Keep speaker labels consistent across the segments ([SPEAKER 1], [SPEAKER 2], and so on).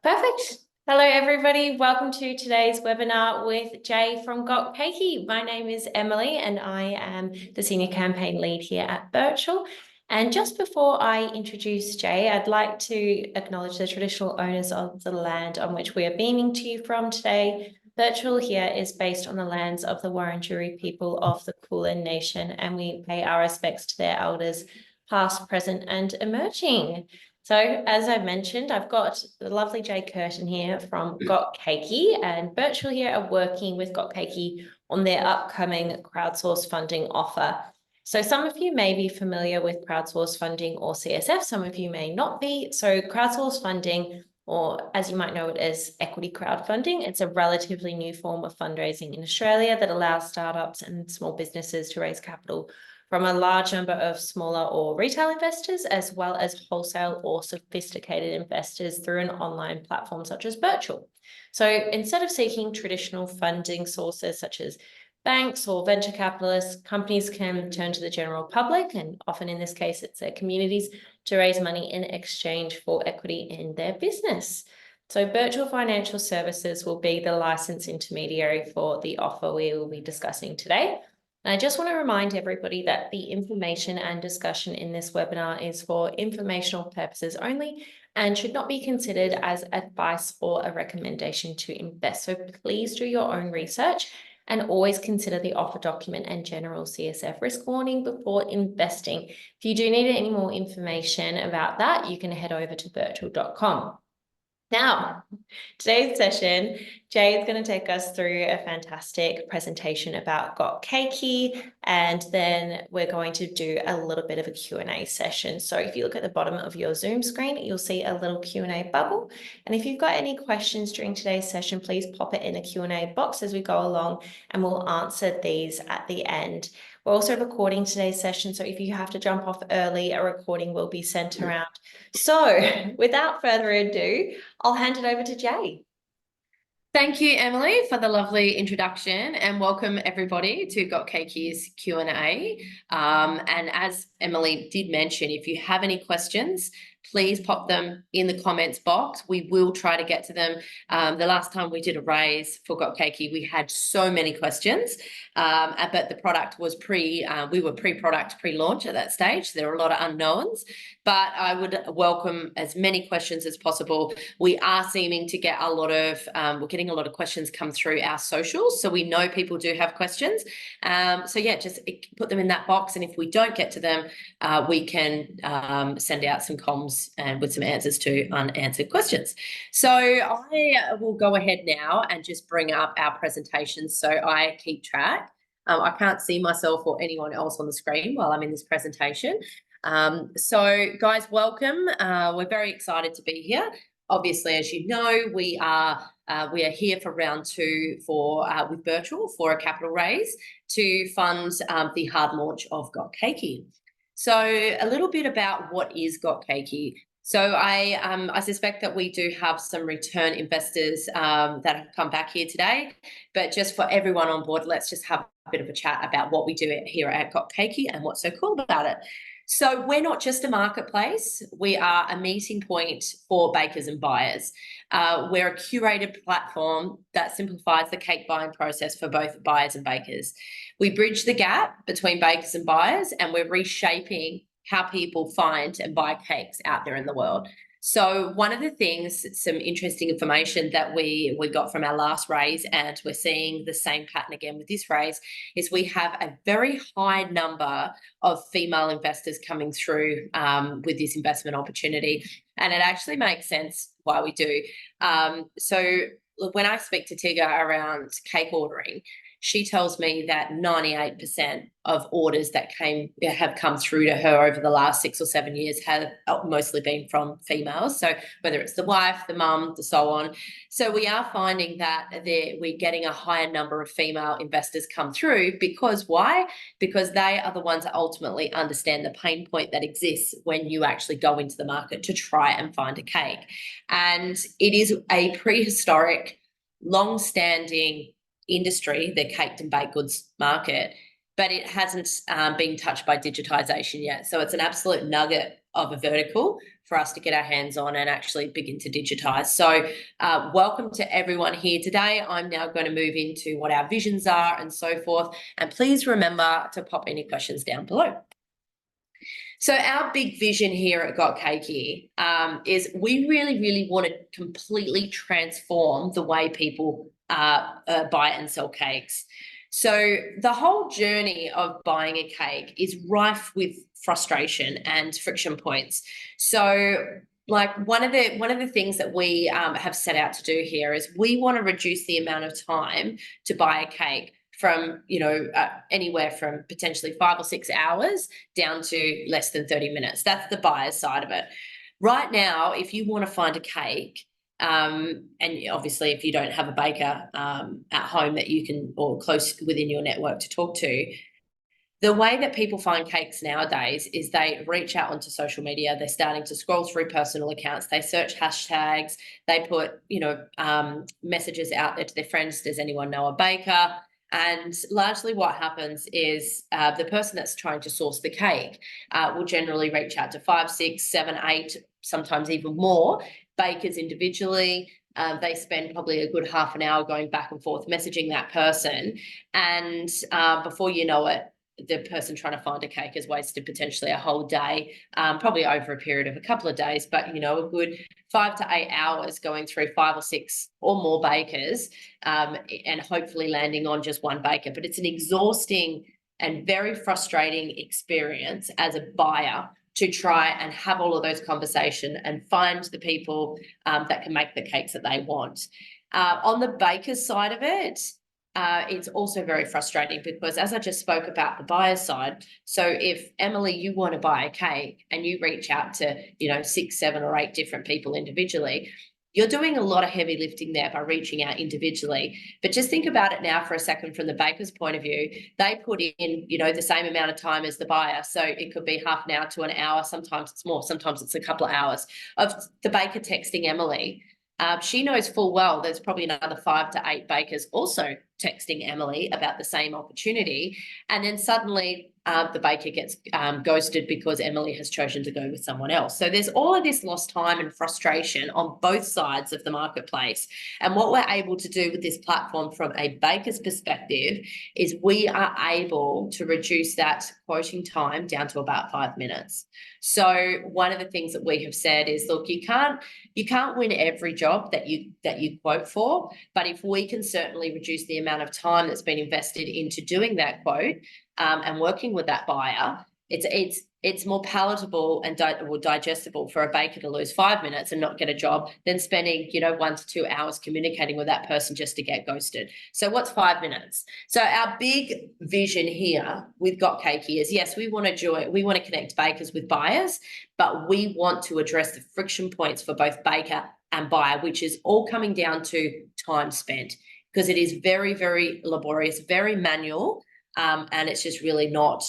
[SPEAKER 1] Perfect. Hello, everybody. Welcome to today's webinar with Jay from Cakey. My name is Emily and I am the Senior Campaign Lead here at Birchal. And just before I introduce Jay, I'd like to acknowledge the traditional owners of the land on which we are beaming to you from today. Birchal here is based on the lands of the Wurundjeri people of the Kulin Nation, and we pay our respects to their elders, past, present, and emerging. So as I mentioned, I've got the lovely Jay Curtin here from Cakey, and Birchal here are working with Cakey on their upcoming crowdsource funding offer. So some of you may be familiar with crowdsource funding or CSF, some of you may not be. So crowdsource funding, or as you might know it as equity crowdfunding, it's a relatively new form of fundraising in Australia that allows startups and small businesses to raise capital from a large number of smaller or retail investors, as well as wholesale or sophisticated investors through an online platform such as Birchal. So instead of seeking traditional funding sources such as banks or venture capitalists, companies can turn to the general public, and often in this case, it's their communities, to raise money in exchange for equity in their business. So Birchal Financial Services will be the licensed intermediary for the offer we will be discussing today. And I just want to remind everybody that the information and discussion in this webinar is for informational purposes only and should not be considered as advice or a recommendation to invest. So please do your own research and always consider the offer document and general CSF risk warning before investing. If you do need any more information about that, you can head over to birchal.com. Now, today's session, Jay is going to take us through a fantastic presentation about Cakey, and then we're going to do a little bit of a Q&A session. So if you look at the bottom of your Zoom screen, you'll see a little Q&A bubble. And if you've got any questions during today's session, please pop it in the Q&A box as we go along, and we'll answer these at the end. We're also recording today's session, so if you have to jump off early, a recording will be sent around. So without further ado, I'll hand it over to Jay.
[SPEAKER 2] Thank you, Emily, for the lovely introduction, and welcome everybody to Cakey's Q&A. And as Emily did mention, if you have any questions, please pop them in the comments box. We will try to get to them. The last time we did a raise for Cakey, we had so many questions, but the product was we were pre-product, pre-launch at that stage. There were a lot of unknowns, but I would welcome as many questions as possible. We are seeming to get we're getting a lot of questions come through our socials, so we know people do have questions. So yeah, just put them in that box, and if we don't get to them, we can send out some comms and with some answers to unanswered questions. So I will go ahead now and just bring up our presentation so I keep track. I can't see myself or anyone else on the screen while I'm in this presentation. So guys, welcome. We're very excited to be here. Obviously, as you know, we are here for round two with Birchal for a capital raise to fund the hard launch of Cakey. So a little bit about what is Cakey. So I suspect that we do have some return investors that have come back here today, but just for everyone on board, let's just have a bit of a chat about what we do here at Cakey and what's so cool about it. So we're not just a marketplace, we are a meeting point for bakers and buyers. We're a curated platform that simplifies the cake buying process for both buyers and bakers. We bridge the gap between bakers and buyers, and we're reshaping how people find and buy cakes out there in the world. So one of the things, some interesting information that we got from our last raise, and we're seeing the same pattern again with this raise, is we have a very high number of female investors coming through with this investment opportunity. And it actually makes sense why we do. So when I speak to Tigger around cake ordering, she tells me that 98% of orders that have come through to her over the last 6 or 7 years have mostly been from females. So whether it's the wife, the mum, the so on. So we are finding that we're getting a higher number of female investors come through because why? Because they are the ones that ultimately understand the pain point that exists when you actually go into the market to try and find a cake. And it is a prehistoric, long-standing industry, the caked and baked goods market, but it hasn't been touched by digitization yet. So it's an absolute nugget of a vertical for us to get our hands on and actually begin to digitize. So welcome to everyone here today. I'm now going to move into what our visions are and so forth. And please remember to pop any questions down below. So our big vision here at Got Cakey is we really want to completely transform the way people buy and sell cakes. So the whole journey of buying a cake is rife with frustration and friction points. So like one of the things that we have set out to do here is we want to reduce the amount of time to buy a cake from, anywhere from potentially 5 or 6 hours down to less than 30 minutes. That's the buyer's side of it. Right now, if you want to find a cake, and obviously if you don't have a baker at home that you can, or close within your network to talk to, the way that people find cakes nowadays is they reach out onto social media. They're starting to scroll through personal accounts. They search hashtags. They put, messages out there to their friends. Does anyone know a baker? And largely what happens is the person that's trying to source the cake will generally reach out to 5, 6, 7, 8, sometimes even more bakers individually. They spend probably a good half an hour going back and forth messaging that person. And before you know it, the person trying to find a cake has wasted potentially a whole day, probably over a period of a couple of days, but a good 5 to 8 hours going through 5 or 6 or more bakers, and hopefully landing on just one baker. But it's an exhausting and very frustrating experience as a buyer to try and have all of those conversations and find the people that can make the cakes that they want. On the baker's side of it, it's also very frustrating because, as I just spoke about the buyer's side, so if Emily, you want to buy a cake and you reach out to 6, 7 or 8 different people individually, you're doing a lot of heavy lifting there by reaching out individually. But just think about it now for a second from the baker's point of view. They put in the same amount of time as the buyer, so it could be half an hour to an hour. Sometimes it's more, sometimes it's a couple of hours of the baker texting Emily. She knows full well there's probably another 5 to 8 bakers also texting Emily about the same opportunity. And then suddenly the baker gets ghosted because Emily has chosen to go with someone else. So there's all of this lost time and frustration on both sides of the marketplace. And what we're able to do with this platform from a baker's perspective is we are able to reduce that quoting time down to about 5 minutes. So one of the things that we have said is, look, you can't win every job that you quote for, but if we can certainly reduce the amount of time that's been invested into doing that quote and working with that buyer, it's more palatable and digestible for a baker to lose 5 minutes and not get a job than spending 1 to 2 hours communicating with that person just to get ghosted. So what's 5 minutes? So our big vision here with Got Cakey is, yes, we want to connect bakers with buyers, but we want to address the friction points for both baker and buyer, which is all coming down to time spent, because it is very, very laborious, very manual, and it's just really not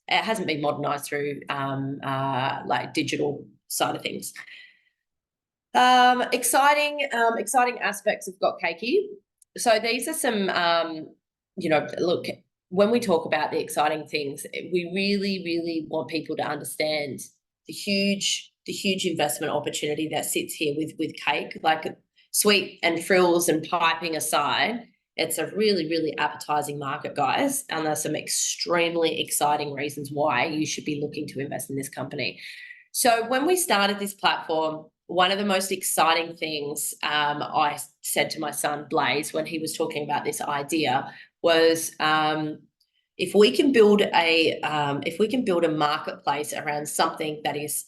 [SPEAKER 2] it hasn't been modernized through like digital side of things. Exciting aspects of Got Cakey. So these are some, look, when we talk about the exciting things, we really want people to understand the huge investment opportunity that sits here with cake. Like, sweet and frills and piping aside, it's a really appetizing market, guys, and there's some extremely exciting reasons why you should be looking to invest in this company. So when we started this platform, one of the most exciting things I said to my son Blaze when he was talking about this idea was, if we can build a marketplace around something that is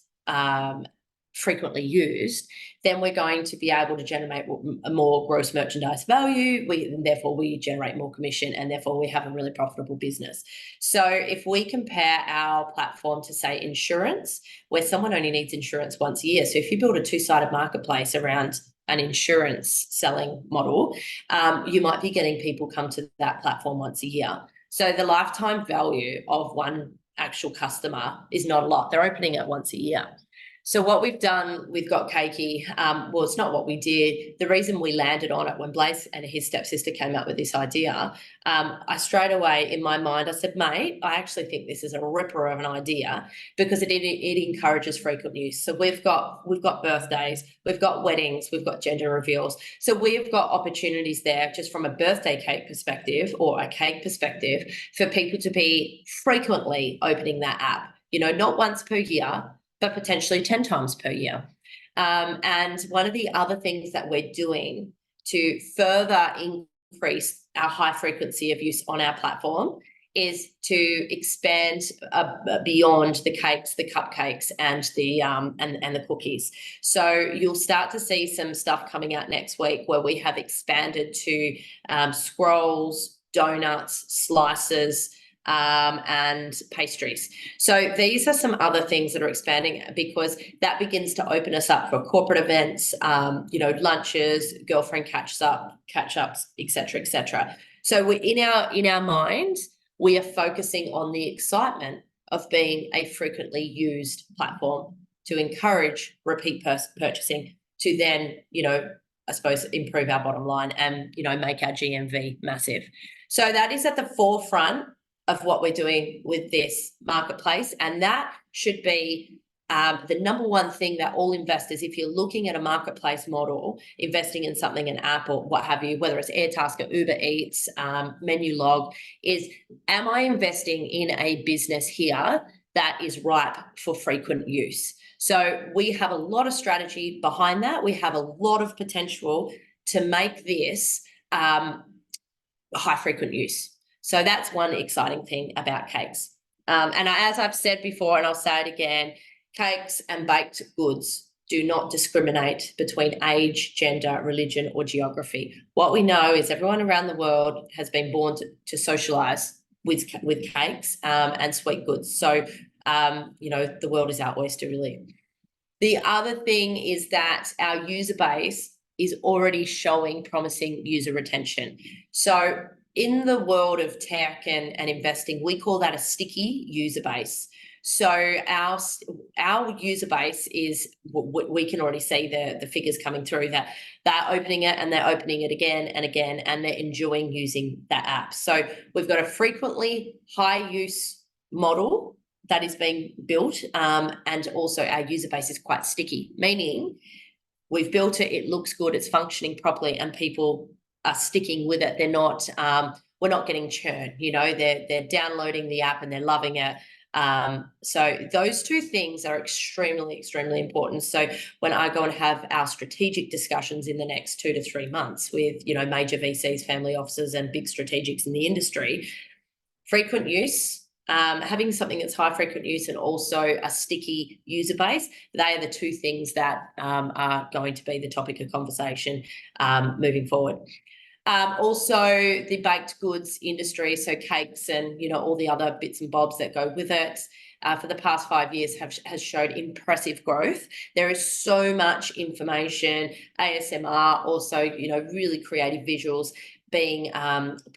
[SPEAKER 2] frequently used, then we're going to be able to generate more gross merchandise value. Therefore we generate more commission, and therefore we have a really profitable business. So if we compare our platform to, say, insurance, where someone only needs insurance once a year. So if you build a 2-sided marketplace around an insurance selling model, you might be getting people come to that platform once a year. So the lifetime value of one actual customer is not a lot. They're opening it once a year. So what we've done with Got Cakey, well, it's not what we did. The reason we landed on it when Blaze and his stepsister came up with this idea, I straight away in my mind, I said, mate, I actually think this is a ripper of an idea because it encourages frequent use. So we've got birthdays, we've got weddings, we've got gender reveals. So we've got opportunities there just from a birthday cake perspective or a cake perspective for people to be frequently opening that app, not once per year, but potentially 10 times per year. And one of the other things that we're doing to further increase our high frequency of use on our platform is to expand beyond the cakes, the cupcakes, and the cookies. So you'll start to see some stuff coming out next week where we have expanded to scrolls, donuts, slices, and pastries. So these are some other things that are expanding because that begins to open us up for corporate events, lunches, girlfriend catch-ups, etc., etc. So we're in our mind, we are focusing on the excitement of being a frequently used platform to encourage repeat purchasing, to then, I suppose, improve our bottom line and, make our GMV massive. So that is at the forefront of what we're doing with this marketplace. And that should be the number one thing that all investors, if you're looking at a marketplace model, investing in something, an app or what have you, whether it's Airtasker, Uber Eats, Menulog, is, am I investing in a business here that is ripe for frequent use? So we have a lot of strategy behind that. We have a lot of potential to make this high frequent use. So that's one exciting thing about cakes. And as I've said before, and I'll say it again, cakes and baked goods do not discriminate between age, gender, religion, or geography. What we know is everyone around the world has been born to socialize with cakes and sweet goods. So, the world is our oyster, really. The other thing is that our user base is already showing promising user retention. So in the world of tech and investing, we call that a sticky user base. So our user base is, we can already see the figures coming through that they're opening it and they're opening it again and again, and they're enjoying using that app. So we've got a frequently high use model that is being built, and also our user base is quite sticky, meaning we've built it, it looks good, it's functioning properly, and people are sticking with it. They're not, we're not getting churn, they're downloading the app and they're loving it. So those two things are extremely, extremely important. So when I go and have our strategic discussions in the next 2 to 3 months with, major VCs, family offices, and big strategics in the industry, frequent use, having something that's high frequent use and also a sticky user base, they are the two things that are going to be the topic of conversation moving forward. Also the baked goods industry, so cakes and, all the other bits and bobs that go with it, for the past 5 years has showed impressive growth. There is so much information, ASMR, also, really creative visuals being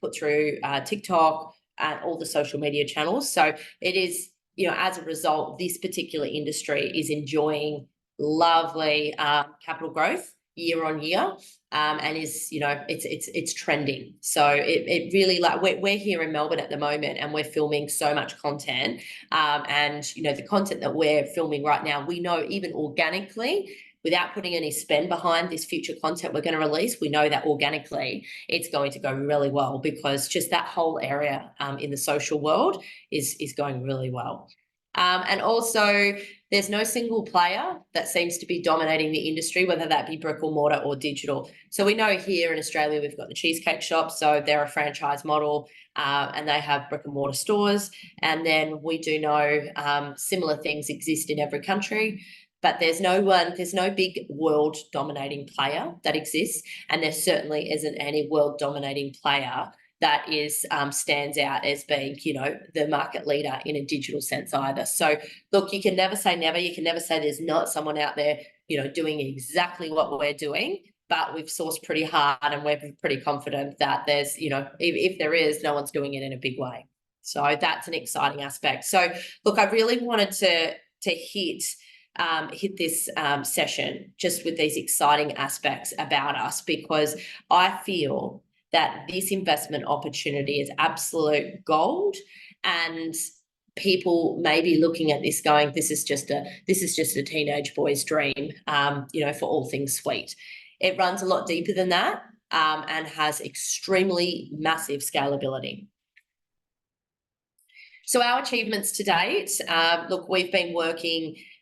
[SPEAKER 2] put through TikTok and all the social media channels. So it is, as a result, this particular industry is enjoying lovely capital growth year on year, and is, it's trending. So it really, like, we're here in Melbourne at the moment and we're filming so much content, and the content that we're filming right now, we know even organically, without putting any spend behind this future content we're going to release, we know that organically it's going to go really well, because just that whole area in the social world is going really well. And also, there's no single player that seems to be dominating the industry, whether that be brick or mortar or digital. So we know here in Australia, we've got the Cheesecake Shop, so they're a franchise model, and they have brick and mortar stores. And then we do know similar things exist in every country, but there's no big world dominating player that exists. And there certainly isn't any world dominating player that is stands out as being, the market leader in a digital sense either. So look, you can never say never. You can never say there's not someone out there, doing exactly what we're doing, but we've sourced pretty hard and we're pretty confident that there's, if there is, no one's doing it in a big way. So that's an exciting aspect. So look, I really wanted to hit hit this session just with these exciting aspects about us, because I feel that this investment opportunity is absolute gold, and people may be looking at this going, this is just a teenage boy's dream, for all things sweet. It runs a lot deeper than that, and has extremely massive scalability. So our achievements to date, look, we've been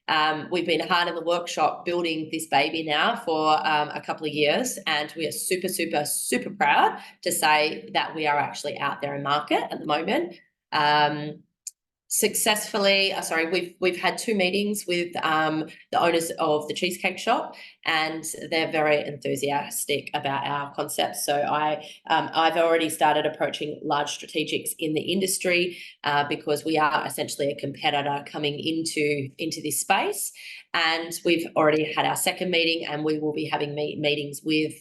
[SPEAKER 2] hard in the workshop building this baby now for a couple of years, and we are super, super, super proud to say that we are actually out there in market at the moment. We've had 2 meetings with the owners of the cheesecake shop, and they're very enthusiastic about our concept. So I've already started approaching large strategics in the industry, because we are essentially a competitor coming into this space. And we've already had our second meeting, and we will be having meetings with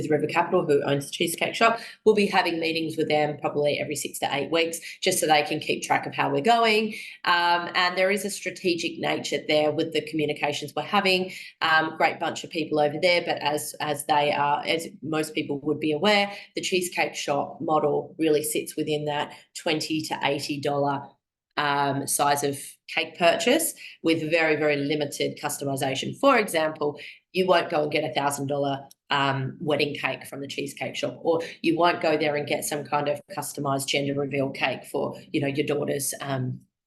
[SPEAKER 2] River Capital, who owns the cheesecake shop. We'll be having meetings with them probably every 6 to 8 weeks, just so they can keep track of how we're going. And there is a strategic nature there with the communications we're having. Great bunch of people over there, but as most people would be aware, the cheesecake shop model really sits within that $20 to $80 size of cake purchase, with very, very limited customization. For example, you won't go and get $1,000 wedding cake from the cheesecake shop, or you won't go there and get some kind of customized gender reveal cake for your daughter's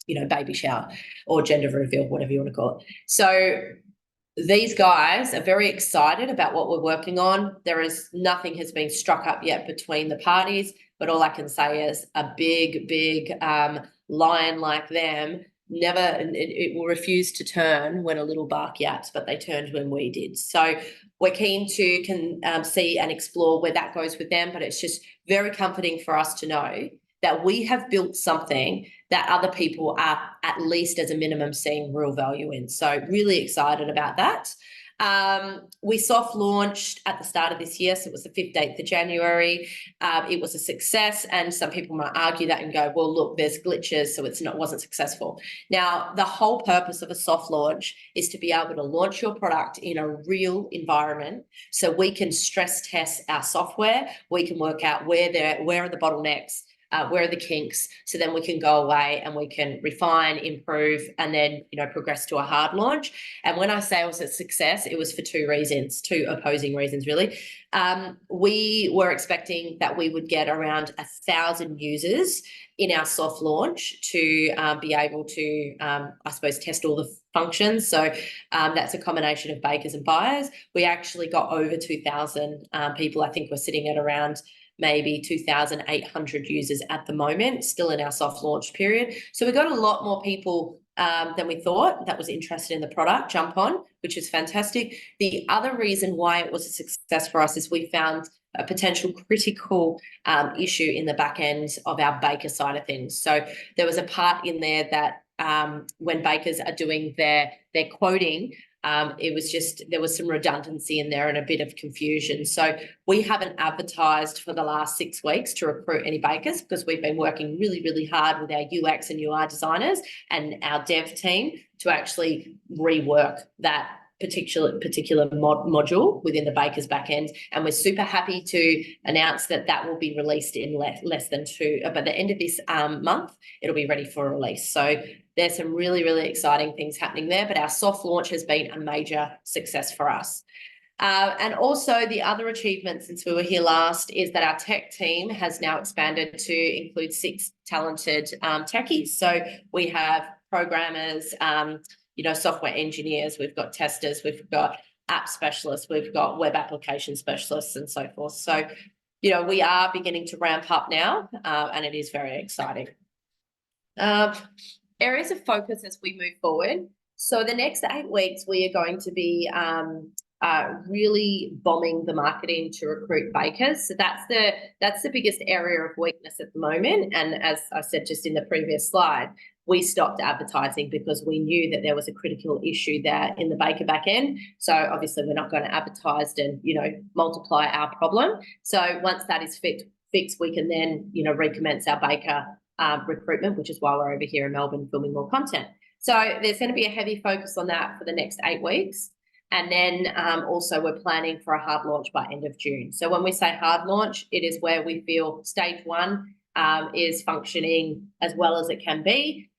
[SPEAKER 2] baby shower, or gender reveal, whatever you want to call it. So these guys are very excited about what we're working on. Nothing has been struck up yet between the parties, but all I can say is a big lion like them it will refuse to turn when a little bark yaps, but they turned when we did. So we're keen to see and explore where that goes with them, but it's just very comforting for us to know that we have built something that other people are, at least as a minimum, seeing real value in. So really excited about that. We soft launched at the start of this year, so it was the 15th of January. It was a success, and some people might argue that and go, well, look, there's glitches, so wasn't successful. Now, the whole purpose of a soft launch is to be able to launch your product in a real environment, so we can stress test our software. We can work out where are the bottlenecks, where are the kinks, so then we can go away and we can refine, improve, and then progress to a hard launch. And when I say it was a success, it was for 2 opposing reasons, really. We were expecting that we would get around 1,000 users in our soft launch to be able to, test all the functions. So that's a combination of bakers and buyers. We actually got over 2,000 people. I think we're sitting at around maybe 2,800 users at the moment, still in our soft launch period. So we got a lot more people than we thought that was interested in the product jump on, which is fantastic. The other reason why it was a success for us is we found a potential critical issue in the back end of our baker side of things. So there was a part in there that when bakers are doing their quoting, there was some redundancy in there and a bit of confusion. So we haven't advertised for the last 6 weeks to recruit any bakers, because we've been working really, really hard with our UX and UI designers and our dev team to actually rework that particular module within the baker's back end. And we're super happy to announce that will be released in less than by the end of this month, it'll be ready for release. So there's some really, really exciting things happening there, but our soft launch has been a major success for us. And also the other achievement since we were here last is that our tech team has now expanded to include 6 talented techies. So we have programmers, software engineers, we've got testers, we've got app specialists, we've got web application specialists, and so forth. So, we are beginning to ramp up now, and it is very exciting. Areas of focus as we move forward. So the next 8 weeks, we are going to be really bombing the marketing to recruit bakers. So that's the biggest area of weakness at the moment. And as I said just in the previous slide, we stopped advertising because we knew that there was a critical issue there in the baker back end. So obviously we're not going to advertise and multiply our problem. So once that is fixed, we can then recommence our baker recruitment, which is why we're over here in Melbourne filming more content. So there's going to be a heavy focus on that for the next 8 weeks. And then also we're planning for a hard launch by end of June. So when we say hard launch, it is where we feel stage 1 is functioning as well as it can be.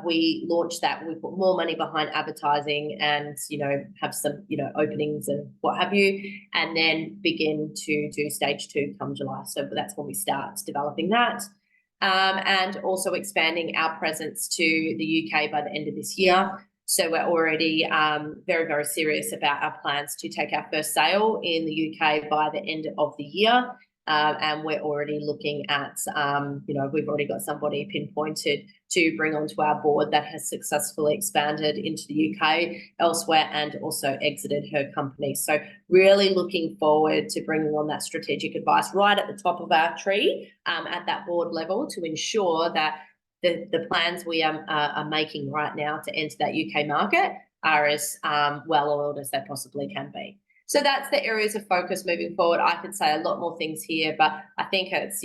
[SPEAKER 2] We launch that, we put more money behind advertising and, have some, openings and what have you, and then begin to do stage 2 come July. So that's when we start developing that. And also expanding our presence to the UK by the end of this year. So we're already very, very serious about our plans to take our first sale in the UK by the end of the year. And we're already looking at, we've already got somebody pinpointed to bring onto our board that has successfully expanded into the UK elsewhere and also exited her company. So really looking forward to bringing on that strategic advice right at the top of our tree at that board level to ensure that the plans we are making right now to enter that UK market are as well-oiled as they possibly can be. So that's the areas of focus moving forward. I could say a lot more things here, but I think it's,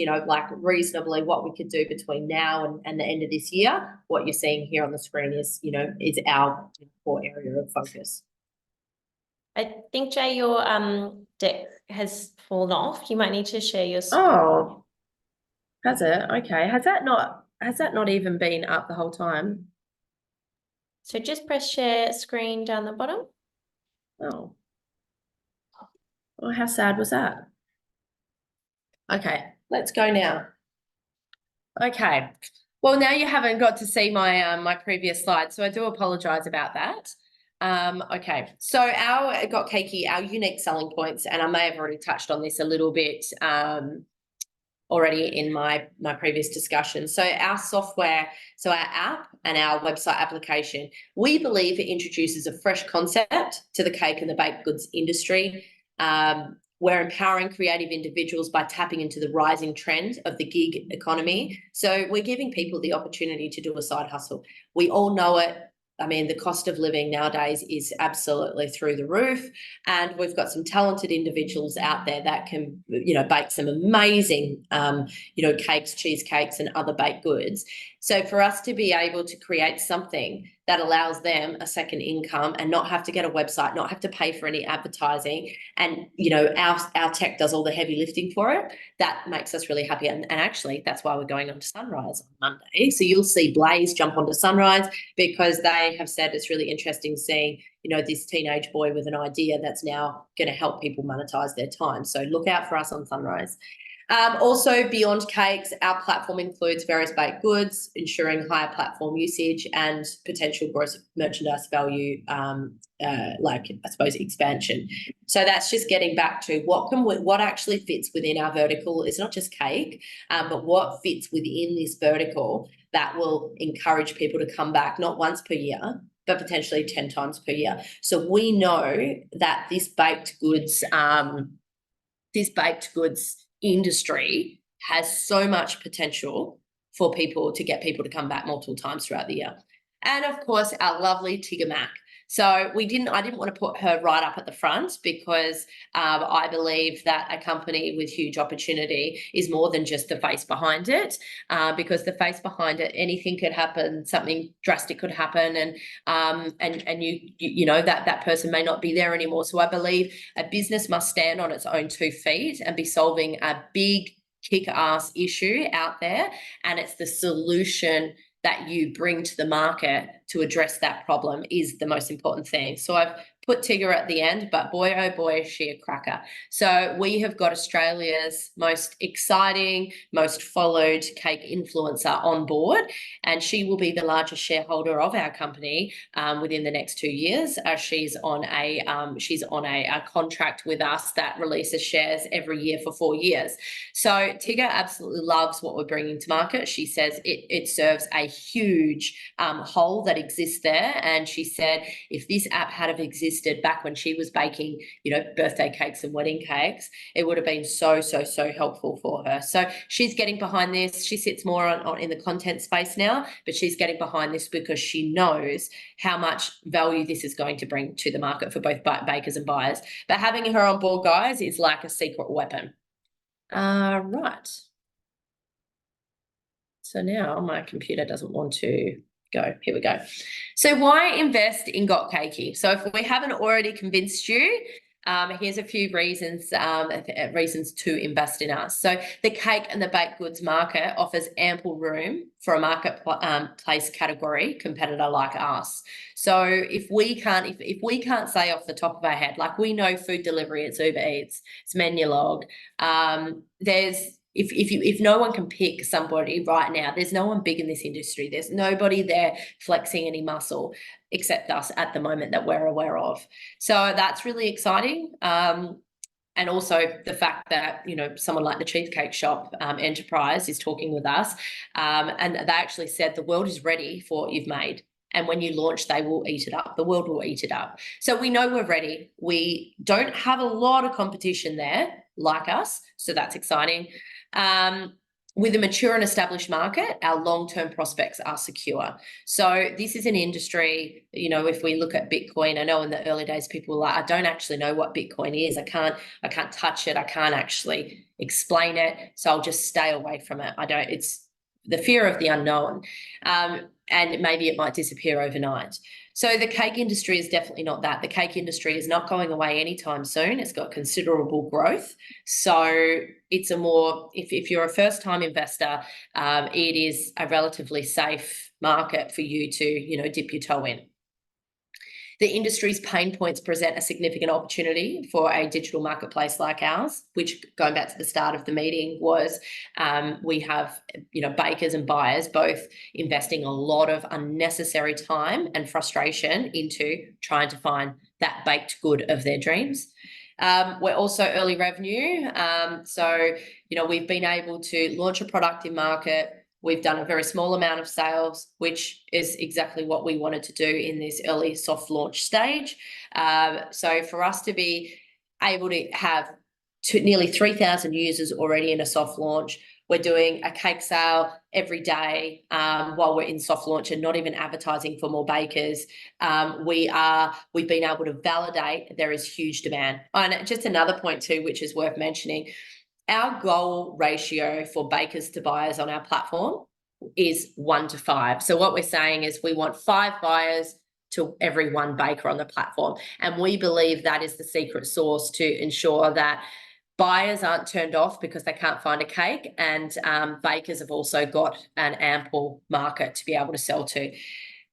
[SPEAKER 2] reasonably what we could do between now and the end of this year. What you're seeing here on the screen is, is our core area of focus.
[SPEAKER 1] I think, Jay, your deck has fallen off. You might need to share your screen.
[SPEAKER 2] Oh, has it? Okay. Has that not even been up the whole time?
[SPEAKER 1] So just press share screen down the bottom.
[SPEAKER 2] Oh. Well, how sad was that? Okay, let's go now. Okay. Well, now you haven't got to see my my previous slide, so I do apologize about that. Okay, so our Got Cakey, our unique selling points, and I may have already touched on this a little bit already in my previous discussion. So our software, so our app and our website application, we believe it introduces a fresh concept to the cake and the baked goods industry. We're empowering creative individuals by tapping into the rising trend of the gig economy. So we're giving people the opportunity to do a side hustle. We all know it. I mean, the cost of living nowadays is absolutely through the roof, and we've got some talented individuals out there that can, bake some amazing, cakes, cheesecakes, and other baked goods. So for us to be able to create something that allows them a second income and not have to get a website, not have to pay for any advertising, and our tech does all the heavy lifting for it, that makes us really happy. And actually, that's why we're going on to Sunrise on Monday. So you'll see Blaze jump onto Sunrise because they have said it's really interesting seeing, this teenage boy with an idea that's now going to help people monetize their time. So look out for us on Sunrise. Also, beyond cakes, our platform includes various baked goods, ensuring higher platform usage and potential gross merchandise value, expansion. So that's just getting back to what actually fits within our vertical. It's not just cake, but what fits within this vertical that will encourage people to come back not once per year, but potentially 10 times per year. So we know that this baked goods industry has so much potential for people to get people to come back multiple times throughout the year. And of course, our lovely Tigger Mac. So I didn't want to put her right up at the front because I believe that a company with huge opportunity is more than just the face behind it, because the face behind it, anything could happen, something drastic could happen, and that person may not be there anymore. So I believe a business must stand on its own 2 feet and be solving a big kick-ass issue out there, and it's the solution that you bring to the market to address that problem is the most important thing. So I've put Tigger at the end, but boy, oh boy, is she a cracker. So we have got Australia's most exciting, most followed cake influencer on board, and she will be the largest shareholder of our company within the next 2 years. She's on a contract with us that releases shares every year for 4 years. So Tigger absolutely loves what we're bringing to market. She says it serves a huge hole that exists there, and she said if this app had have existed back when she was baking, birthday cakes and wedding cakes, it would have been so helpful for her. So she's getting behind this. She sits more on in the content space now, but she's getting behind this because she knows how much value this is going to bring to the market for both bakers and buyers. But having her on board, guys, is like a secret weapon. Right. So now my computer doesn't want to go. Here we go. So why invest in Got Cakey? So if we haven't already convinced you, here's a few reasons to invest in us. So the cake and the baked goods market offers ample room for a marketplace category competitor like us. So if we can't say off the top of our head, like we know food delivery, it's Uber Eats, it's Menulog. If no one can pick somebody right now, there's no one big in this industry. There's nobody there flexing any muscle except us at the moment that we're aware of. So that's really exciting. And also the fact that, someone like the Cheesecake Shop enterprise is talking with us, and they actually said the world is ready for what you've made. And when you launch, they will eat it up. The world will eat it up. So we know we're ready. We don't have a lot of competition there like us. So that's exciting. With a mature and established market, our long-term prospects are secure. So this is an industry, if we look at Bitcoin, I know in the early days, people were like, I don't actually know what Bitcoin is. I can't touch it. I can't actually explain it. So I'll just stay away from it. It's the fear of the unknown. And maybe it might disappear overnight. So the cake industry is definitely not that. The cake industry is not going away anytime soon. It's got considerable growth. So it's if you're a first-time investor, it is a relatively safe market for you to, dip your toe in. The industry's pain points present a significant opportunity for a digital marketplace like ours, which, going back to the start of the meeting, was we have, bakers and buyers both investing a lot of unnecessary time and frustration into trying to find that baked good of their dreams. We're also early revenue. So, we've been able to launch a product in market. We've done a very small amount of sales, which is exactly what we wanted to do in this early soft launch stage. So for us to be able to have nearly 3,000 users already in a soft launch, we're doing a cake sale every day while we're in soft launch and not even advertising for more bakers. We've been able to validate there is huge demand. And just another point too, which is worth mentioning, our goal ratio for bakers to buyers on our platform is 1 to 5. So what we're saying is we want 5 buyers to every 1 baker on the platform. And we believe that is the secret sauce to ensure that buyers aren't turned off because they can't find a cake, and bakers have also got an ample market to be able to sell to.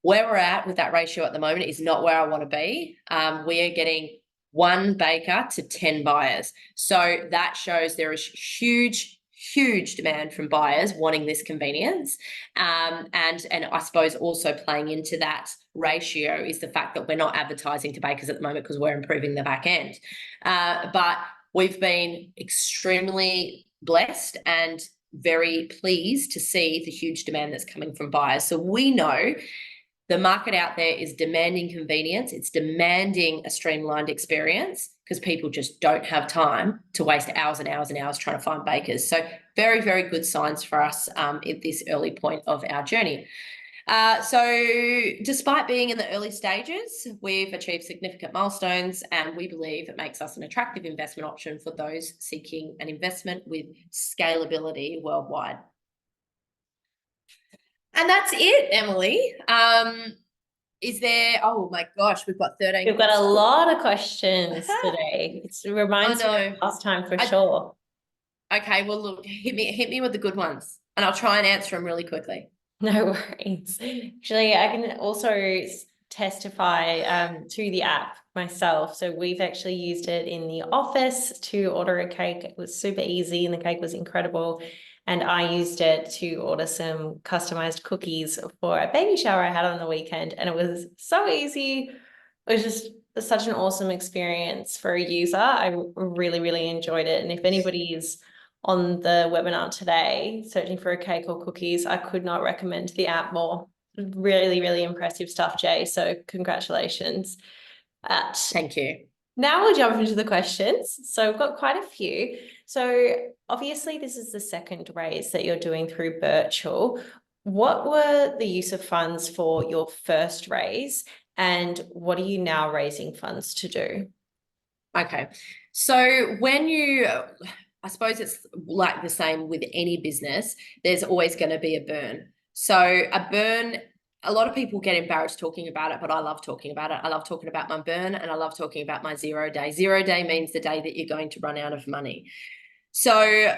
[SPEAKER 2] Where we're at with that ratio at the moment is not where I want to be. We are getting 1 baker to 10 buyers. So that shows there is huge demand from buyers wanting this convenience. And I suppose also playing into that ratio is the fact that we're not advertising to bakers at the moment because we're improving the back end. But we've been extremely blessed and very pleased to see the huge demand that's coming from buyers. So we know the market out there is demanding convenience. It's demanding a streamlined experience because people just don't have time to waste hours and hours and hours trying to find bakers. So very, very good signs for us at this early point of our journey. So despite being in the early stages, we've achieved significant milestones, and we believe it makes us an attractive investment option for those seeking an investment with scalability worldwide. And that's it, Emily. Is there, oh my gosh, we've got 13.
[SPEAKER 1] We've got a lot of questions today. It reminds me of last time for sure.
[SPEAKER 2] Okay, well, look, hit me with the good ones, and I'll try and answer them really quickly.
[SPEAKER 1] No worries. Actually, I can also testify to the app myself. So we've actually used it in the office to order a cake. It was super easy and the cake was incredible. And I used it to order some customized cookies for a baby shower I had on the weekend. And it was so easy. It was just such an awesome experience for a user. I really, really enjoyed it. And if anybody is on the webinar today searching for a cake or cookies, I could not recommend the app more. Really, really impressive stuff, Jay. So congratulations.
[SPEAKER 2] Thank you.
[SPEAKER 1] Now we'll jump into the questions. So we've got quite a few. So obviously this is the second raise that you're doing through Birchal. What were the use of funds for your first raise, and what are you now raising funds to do?
[SPEAKER 2] Okay. So I suppose it's like the same with any business, there's always going to be a burn. So a burn a lot of people get embarrassed talking about it, but I love talking about it. I love talking about my burn, and I love talking about my 0 day. 0 day means the day that you're going to run out of money. So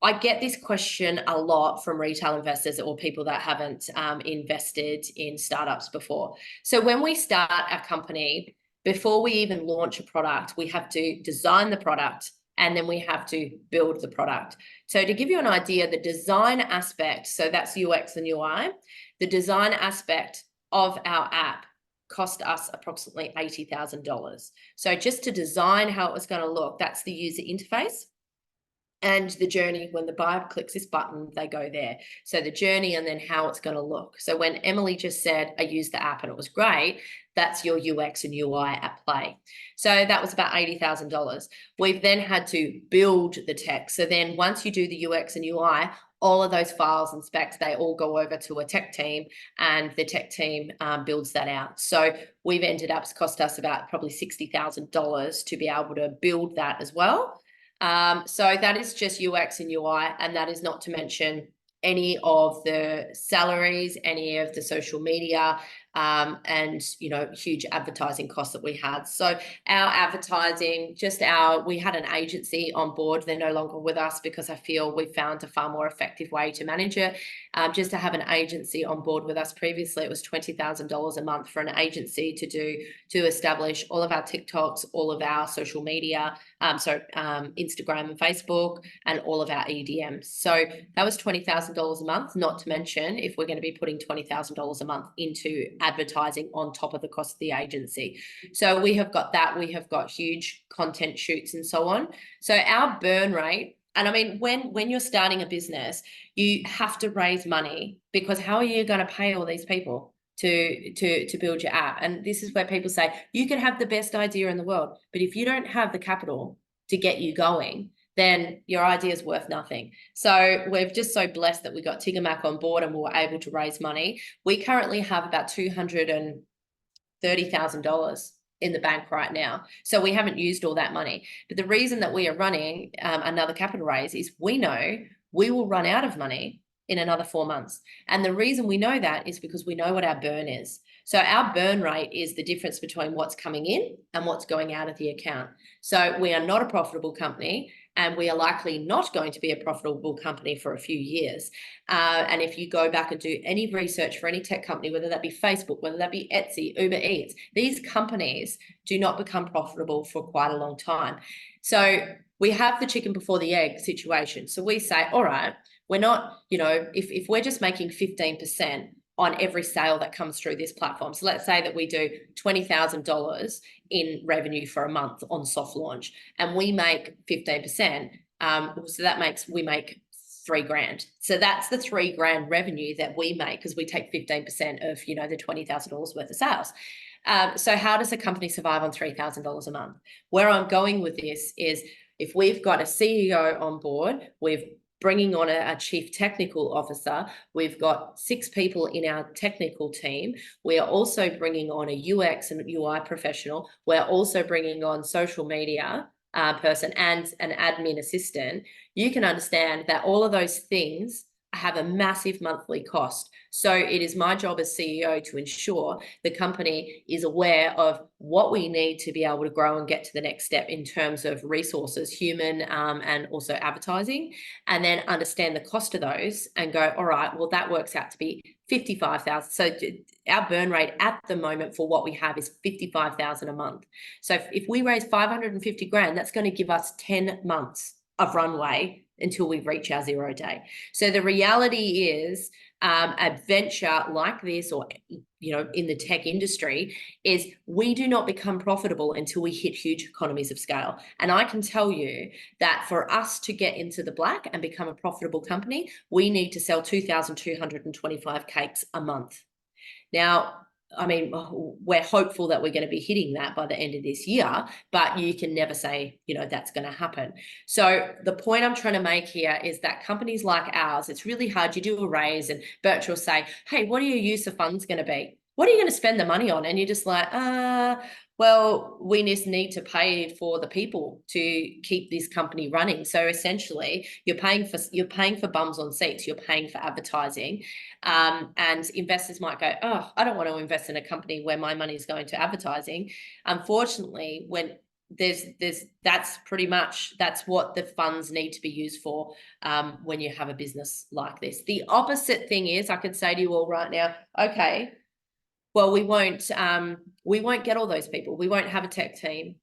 [SPEAKER 2] I get this question a lot from retail investors or people that haven't invested in startups before. So when we start a company, before we even launch a product, we have to design the product, and then we have to build the product. So to give you an idea, the design aspect, so that's UX and UI, the design aspect of our app cost us approximately $80,000. So just to design how it was going to look, that's the user interface. And the journey, when the buyer clicks this button, they go there. So the journey and then how it's going to look. So when Emily just said, I used the app and it was great, that's your UX and UI at play. So that was about $80,000. We've then had to build the tech. So then once you do the UX and UI, all of those files and specs, they all go over to a tech team, and the tech team builds that out. So we've ended up, it's cost us about probably $60,000 to be able to build that as well. So that is just UX and UI, and that is not to mention any of the salaries, any of the social media, and huge advertising costs that we had. So our advertising, we had an agency on board. They're no longer with us because I feel we found a far more effective way to manage it. Just to have an agency on board with us previously, it was $20,000 a month for an agency to establish all of our TikToks, all of our social media, Instagram and Facebook, and all of our EDMs. So that was $20,000 a month, not to mention if we're going to be putting $20,000 a month into advertising on top of the cost of the agency. So we have got that. We have got huge content shoots and so on. So our burn rate, and I mean, when you're starting a business, you have to raise money, because how are you going to pay all these people to build your app? And this is where people say, you can have the best idea in the world, but if you don't have the capital to get you going, then your idea is worth nothing. So we're just so blessed that we got Tigamac on board and we were able to raise money. We currently have about $230,000 in the bank right now. So we haven't used all that money. But the reason that we are running another capital raise is we know we will run out of money in another 4 months. And the reason we know that is because we know what our burn is. So our burn rate is the difference between what's coming in and what's going out of the account. So we are not a profitable company, and we are likely not going to be a profitable company for a few years. And if you go back and do any research for any tech company, whether that be Facebook, whether that be Etsy, Uber Eats, these companies do not become profitable for quite a long time. So we have the chicken before the egg situation. So we say, all right, we're not, if we're just making 15% on every sale that comes through this platform. So let's say that we do $20,000 in revenue for a month on soft launch, and we make 15%. So that makes, we make $3,000. So that's the $3,000 revenue that we make, because we take 15% of, the $20,000 worth of sales. So how does a company survive on $3,000 a month? Where I'm going with this is, if we've got a CEO on board, we've bringing on a chief technical officer, we've got 6 people in our technical team. We are also bringing on a UX and UI professional. We're also bringing on social media person and an admin assistant. You can understand that all of those things have a massive monthly cost. So it is my job as CEO to ensure the company is aware of what we need to be able to grow and get to the next step in terms of resources, human and also advertising, and then understand the cost of those and go, all right, well, that works out to be 55,000. So our burn rate at the moment for what we have is 55,000 a month. So if we raise 550 grand, that's going to give us 10 months of runway until we reach our 0 day. So the reality is, a venture like this, or in the tech industry, is we do not become profitable until we hit huge economies of scale. And I can tell you that for us to get into the black and become a profitable company, we need to sell 2,225 cakes a month. Now, I mean, we're hopeful that we're going to be hitting that by the end of this year, but you can never say, that's going to happen. So the point I'm trying to make here is that companies like ours, it's really hard. You do a raise and Birchal will say, hey, what are your use of funds going to be? What are you going to spend the money on? And you're just like, Well, we just need to pay for the people to keep this company running. So essentially, you're paying for bums on seats. You're paying for advertising, and investors might go, "Oh, I don't want to invest in a company where my money is going to advertising." Unfortunately, when that's what the funds need to be used for when you have a business like this. The opposite thing is, I could say to you all right now, okay, well, we won't get all those people. We won't have a tech team.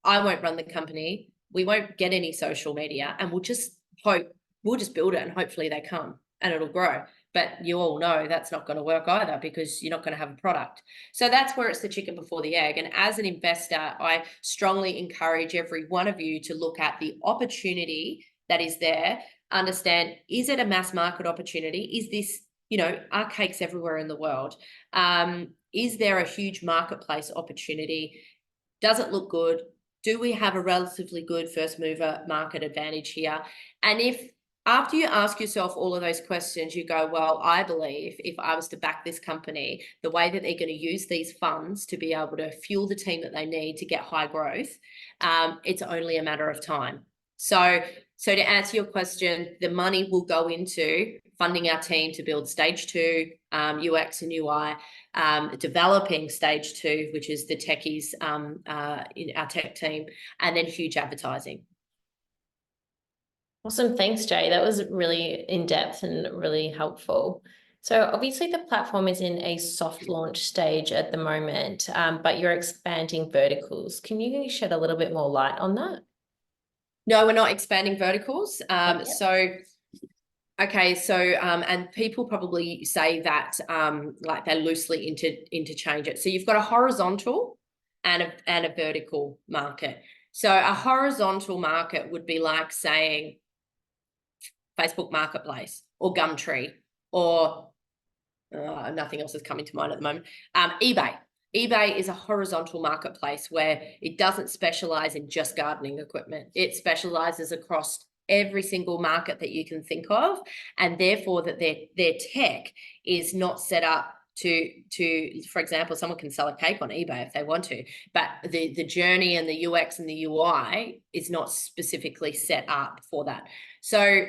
[SPEAKER 2] I won't run the company. We won't get any social media, and we'll just build it, and hopefully they come and it'll grow. But you all know that's not going to work either, because you're not going to have a product. So that's where it's the chicken before the egg. And as an investor, I strongly encourage every one of you to look at the opportunity that is there. Understand, is it a mass market opportunity? Is this, are cakes everywhere in the world? Is there a huge marketplace opportunity? Does it look good? Do we have a relatively good first mover market advantage here? And if after you ask yourself all of those questions, you go, well, I believe if I was to back this company, the way that they're going to use these funds to be able to fuel the team that they need to get high growth, it's only a matter of time. So to answer your question, the money will go into funding our team to build stage 2, UX and UI, developing stage 2, which is the techies in our tech team, and then huge advertising.
[SPEAKER 1] Awesome. Thanks, Jay. That was really in-depth and really helpful. So obviously the platform is in a soft launch stage at the moment, but you're expanding verticals. Can you shed a little bit more light on that?
[SPEAKER 2] No, we're not expanding verticals.
[SPEAKER 1] Okay.
[SPEAKER 2] And people probably say that like they loosely interchange it. So you've got a horizontal and a vertical market. So a horizontal market would be like saying Facebook Marketplace or Gumtree or nothing else is coming to mind at the moment. eBay. eBay is a horizontal marketplace where it doesn't specialize in just gardening equipment. It specializes across every single market that you can think of, and therefore that their tech is not set up to, for example, someone can sell a cake on eBay if they want to, but the journey and the UX and the UI is not specifically set up for that. So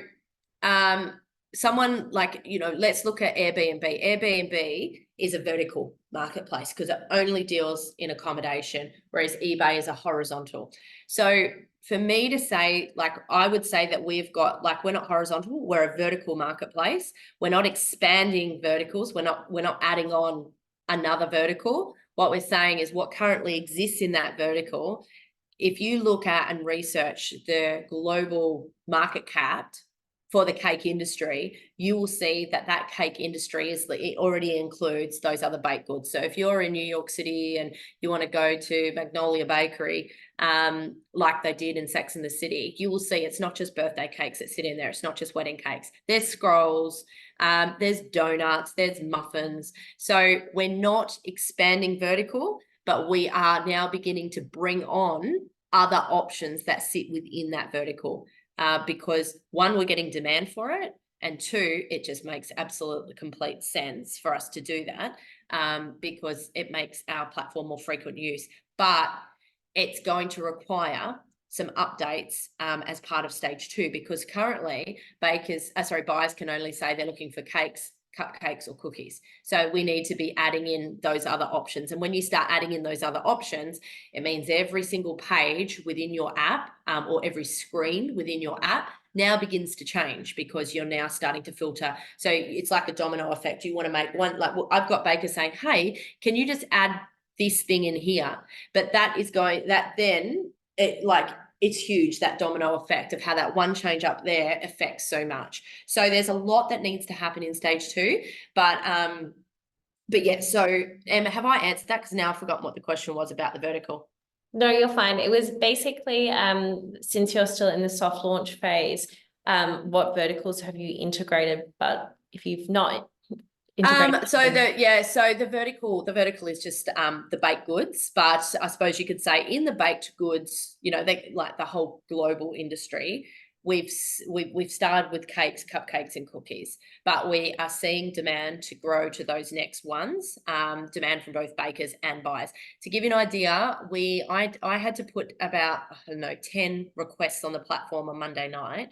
[SPEAKER 2] someone like, let's look at Airbnb. Airbnb is a vertical marketplace because it only deals in accommodation, whereas eBay is a horizontal. So for me to say, like, I would say that we've got, like, we're not horizontal, we're a vertical marketplace. We're not expanding verticals. We're not adding on another vertical. What we're saying is what currently exists in that vertical. If you look at and research the global market cap for the cake industry, you will see that cake industry it already includes those other baked goods. So if you're in New York City and you want to go to Magnolia Bakery, like they did in Sex and the City, you will see it's not just birthday cakes that sit in there. It's not just wedding cakes. There's scrolls, there's donuts, there's muffins. So we're not expanding vertical, but we are now beginning to bring on other options that sit within that vertical. Because one, we're getting demand for it, and two, it just makes absolutely complete sense for us to do that, because it makes our platform more frequent use. But it's going to require some updates as part of stage 2, because currently buyers can only say they're looking for cakes, cupcakes or cookies. So we need to be adding in those other options. And when you start adding in those other options, it means every single page within your app, or every screen within your app now begins to change, because you're now starting to filter. So it's like a domino effect. You want to make one, like, I've got bakers saying, hey, can you just add this thing in here? But it's huge, that domino effect of how that one change up there affects so much. So there's a lot that needs to happen in stage 2. But yeah, so Emma, have I answered that? Because now I've forgotten what the question was about the vertical.
[SPEAKER 1] No, you're fine. It was basically, since you're still in the soft launch phase, what verticals have you integrated? But if you've not integrated,
[SPEAKER 2] so the vertical is just the baked goods. But I suppose you could say in the baked goods, they like the whole global industry. we've started with cakes, cupcakes, and cookies, but we are seeing demand to grow to those next ones, demand from both bakers and buyers. To give you an idea, I had to put about, I don't know, 10 requests on the platform on Monday night,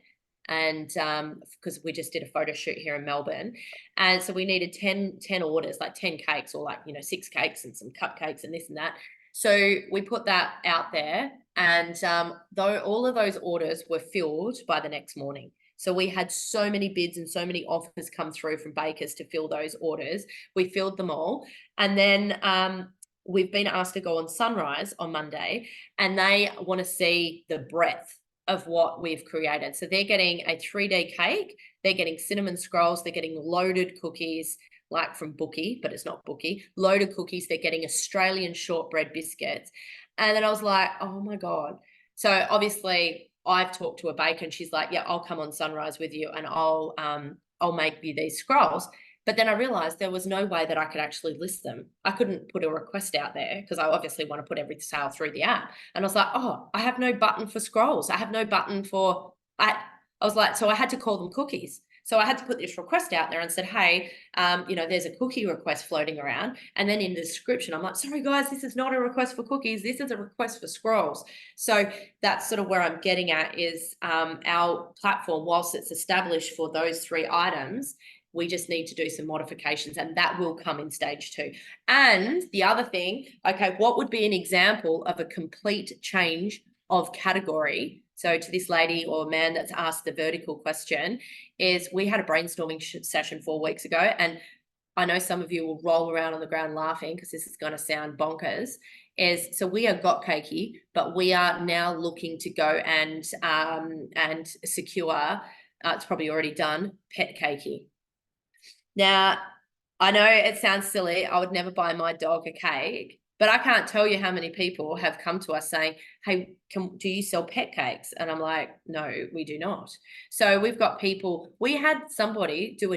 [SPEAKER 2] and because we just did a photo shoot here in Melbourne, and so we needed 10 orders, like 10 cakes, or like, 6 cakes and some cupcakes and this and that. So we put that out there, and though all of those orders were filled by the next morning. So we had so many bids and so many offers come through from bakers to fill those orders. We filled them all. And then we've been asked to go on Sunrise on Monday, and they want to see the breadth of what we've created. So they're getting a 3D cake, they're getting cinnamon scrolls, they're getting loaded cookies, like from Bookie, but it's not Bookie, loaded cookies, they're getting Australian shortbread biscuits. And then I was like, oh my God. So obviously I've talked to a baker and she's like, yeah, I'll come on Sunrise with you and I'll make you these scrolls. But then I realized there was no way that I could actually list them. I couldn't put a request out there because I obviously want to put every sale through the app. And I was like, oh, I have no button for scrolls. I have no button for, I was like, so I had to call them cookies. So I had to put this request out there and said, hey, there's a cookie request floating around. And then in the description, I'm like, sorry, guys, this is not a request for cookies. This is a request for scrolls. So that's sort of where I'm getting at is our platform, whilst it's established for those 3 items, we just need to do some modifications, and that will come in stage 2. And the other thing, okay, what would be an example of a complete change of category? So to this lady or man that's asked the vertical question, is we had a brainstorming session 4 weeks ago, and I know some of you will roll around on the ground laughing because this is going to sound bonkers. So we are Got Cakey, but we are now looking to go and secure, it's probably already done, Pet Cakey. Now, I know it sounds silly. I would never buy my dog a cake, but I can't tell you how many people have come to us saying, hey, do you sell pet cakes? And I'm like, no, we do not. So we've got people, we had somebody do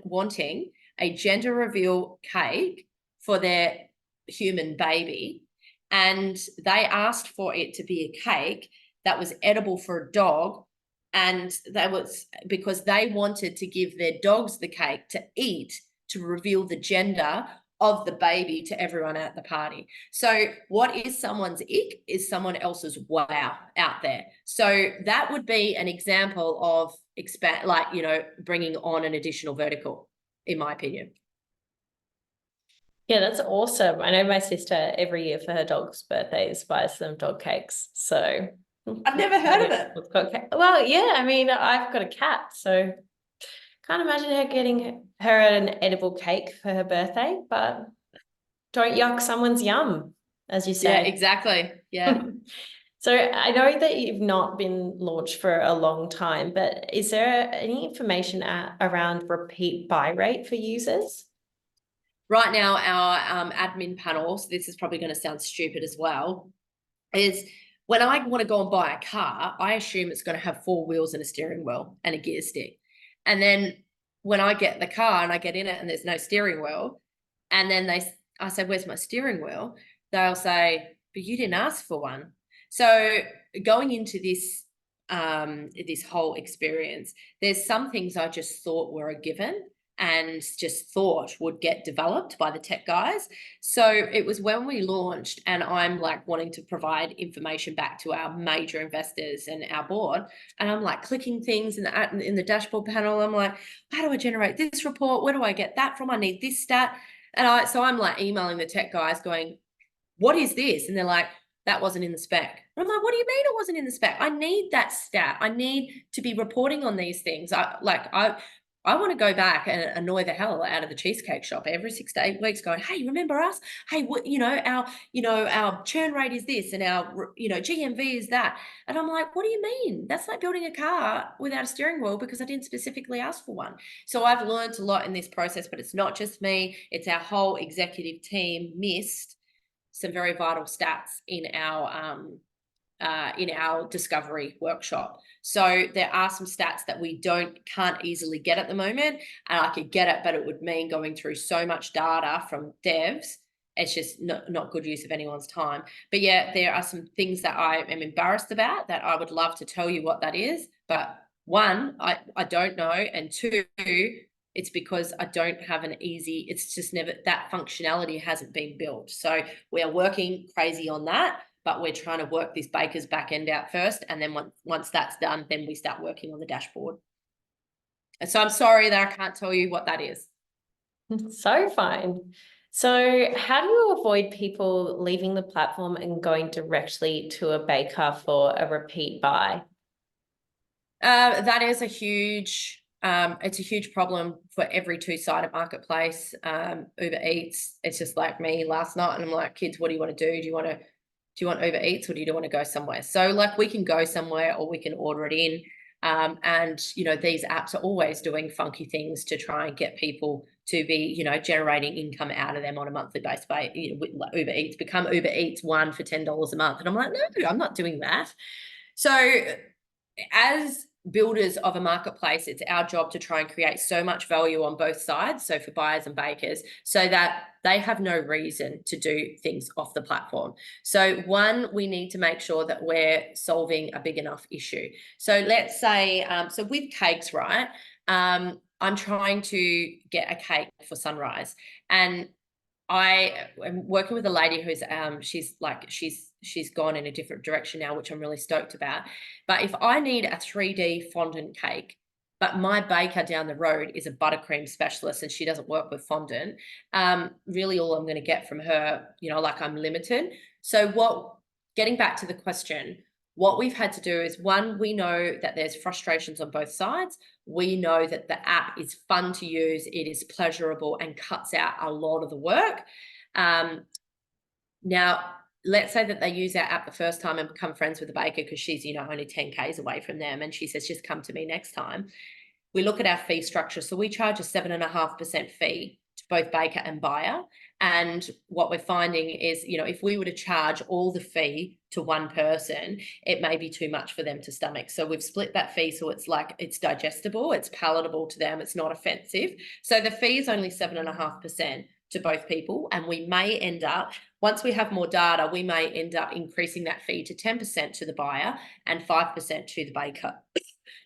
[SPEAKER 2] wanting a gender reveal cake for their human baby. And they asked for it to be a cake that was edible for a dog. And that was because they wanted to give their dogs the cake to eat to reveal the gender of the baby to everyone at the party. So what is someone's ick is someone else's wow out there. So that would be an example of bringing on an additional vertical, in my opinion.
[SPEAKER 1] Yeah, that's awesome. I know my sister every year for her dog's birthdays buys them dog cakes. So
[SPEAKER 2] I've never heard of it.
[SPEAKER 1] Well, yeah, I mean, I've got a cat, so can't imagine her getting her an edible cake for her birthday, but don't yuck someone's yum, as you say.
[SPEAKER 2] Yeah, exactly. Yeah.
[SPEAKER 1] So I know that you've not been launched for a long time, but is there any information around repeat buy rate for users?
[SPEAKER 2] Right now, our admin panel, so this is probably going to sound stupid as well, is when I want to go and buy a car, I assume it's going to have 4 wheels and a steering wheel and a gear stick. And then when I get the car and I get in it and there's no steering wheel, and then I say, where's my steering wheel? They'll say, but you didn't ask for one. So going into this whole experience, there's some things I just thought were a given and just thought would get developed by the tech guys. So it was when we launched, and I'm like wanting to provide information back to our major investors and our board, and I'm like clicking things in the dashboard panel. I'm like, how do I generate this report? Where do I get that from? I need this stat. And so I'm like emailing the tech guys going, what is this? And they're like, that wasn't in the spec. And I'm like, what do you mean it wasn't in the spec? I need that stat. I need to be reporting on these things. I want to go back and annoy the hell out of the Cheesecake Shop every 6 to 8 weeks going, hey, remember us? Hey, our churn rate is this and our, GMV is that. And I'm like, what do you mean? That's like building a car without a steering wheel because I didn't specifically ask for one. So I've learned a lot in this process, but it's not just me. It's our whole executive team missed some very vital stats in our discovery workshop. So there are some stats that we can't easily get at the moment, and I could get it, but it would mean going through so much data from devs. it's just not good use of anyone's time. But yeah, there are some things that I am embarrassed about that I would love to tell you what that is. But one, I don't know. And two, it's because I don't have an easy, it's just never, that functionality hasn't been built. So we are working crazy on that, but we're trying to work this baker's back end out first. And then once that's done, then we start working on the dashboard. And so I'm sorry that I can't tell you what that is.
[SPEAKER 1] So fine. So how do you avoid people leaving the platform and going directly to a baker for a repeat buy?
[SPEAKER 2] That is a huge, it's a huge problem for every two-sided marketplace. Uber Eats, it's just like me last night, and I'm like, kids, what do you want to do? Do you want Uber Eats, or do you want to go somewhere? So like, we can go somewhere or we can order it in. And you know, these apps are always doing funky things to try and get people to be, you know, generating income out of them on a monthly basis. By, you know, like Uber Eats, become Uber Eats one for $10 a month, and I'm like, no, I'm not doing that. So as builders of a marketplace, it's our job to try and create so much value on both sides, so for buyers and bakers, so that they have no reason to do things off the platform. So one, we need to make sure that we're solving a big enough issue. So let's say, so with cakes, right? I'm trying to get a cake for Sunrise, and I am working with a lady who's she's gone in a different direction now, which I'm really stoked about. But if I need a 3D fondant cake, but my baker down the road is a buttercream specialist and she doesn't work with fondant, really all I'm going to get from her, you know, like, I'm limited. So getting back to the question, what we've had to do is, one, we know that there's frustrations on both sides. We know that the app is fun to use, it is pleasurable, and cuts out a lot of the work. Now, let's say that they use our app the first time and become friends with the baker because she's, you know, only 10 Ks away from them, and she says, just come to me next time. We look at our fee structure. So we charge a 7.5% fee to both baker and buyer. And what we're finding is, you know, if we were to charge all the fee to one person, it may be too much for them to stomach. So we've split that fee so it's like, it's digestible, it's palatable to them, it's not offensive. So the fee is only 7.5% to both people. And we may end up, once we have more data, we may end up increasing that fee to 10% to the buyer and 5% to the baker.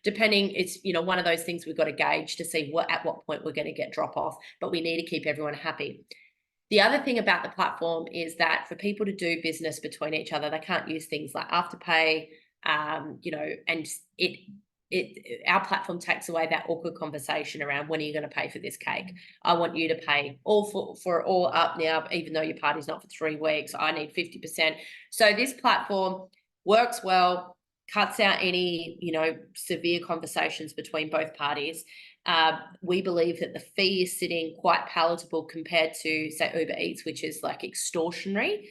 [SPEAKER 2] Depending, it's, you know, one of those things we've got to gauge to see at what point we're going to get drop off, but we need to keep everyone happy. The other thing about the platform is that for people to do business between each other, they can't use things like Afterpay, you know, and our platform takes away that awkward conversation around, when are you going to pay for this cake? I want you to pay all for it all up now, even though your party's not for 3 weeks. I need 50%. So this platform works well, cuts out any, you know, severe conversations between both parties. We believe that the fee is sitting quite palatable compared to, say, Uber Eats, which is like extortionary.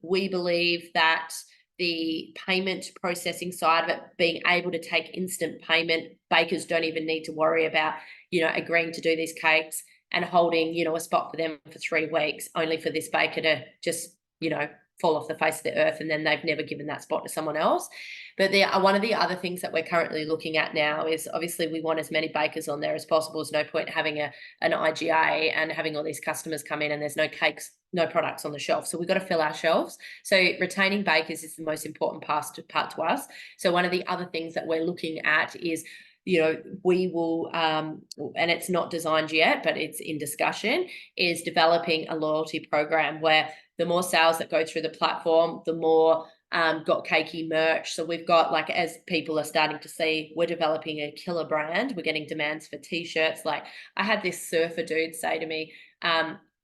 [SPEAKER 2] We believe that the payment processing side of it, being able to take instant payment, bakers don't even need to worry about, you know, agreeing to do these cakes and holding, you know, a spot for them for 3 weeks, only for this baker to just, you know, fall off the face of the earth, and then they've never given that spot to someone else. But one of the other things that we're currently looking at now is, obviously we want as many bakers on there as possible. There's no point having an IGA and having all these customers come in and there's no cakes, no products on the shelf. So we've got to fill our shelves. So retaining bakers is the most important part to us. So one of the other things that we're looking at is, you know, we will, and it's not designed yet, but it's in discussion, is developing a loyalty program where the more sales that go through the platform, the more got Cakey merch. So we've got, like, as people are starting to see, we're developing a killer brand. We're getting demands for t-shirts. Like, I had this surfer dude say to me,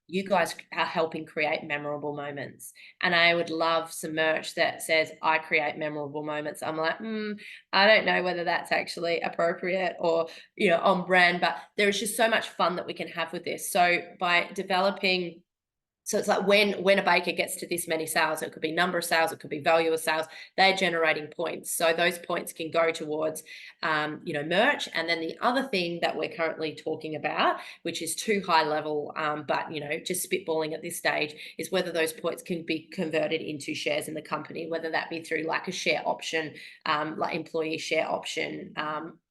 [SPEAKER 2] you guys are helping create memorable moments, and I would love some merch that says I create memorable moments. I'm like, I don't know whether that's actually appropriate or, you know, on brand, but there is just so much fun that we can have with this. So by developing, so it's like, when a baker gets to this many sales, it could be number of sales, it could be value of sales, they're generating points. So those points can go towards, you know, merch. And then the other thing that we're currently talking about, which is too high level, but, you know, just spitballing at this stage, is whether those points can be converted into shares in the company, whether that be through like a share option, like employee share option,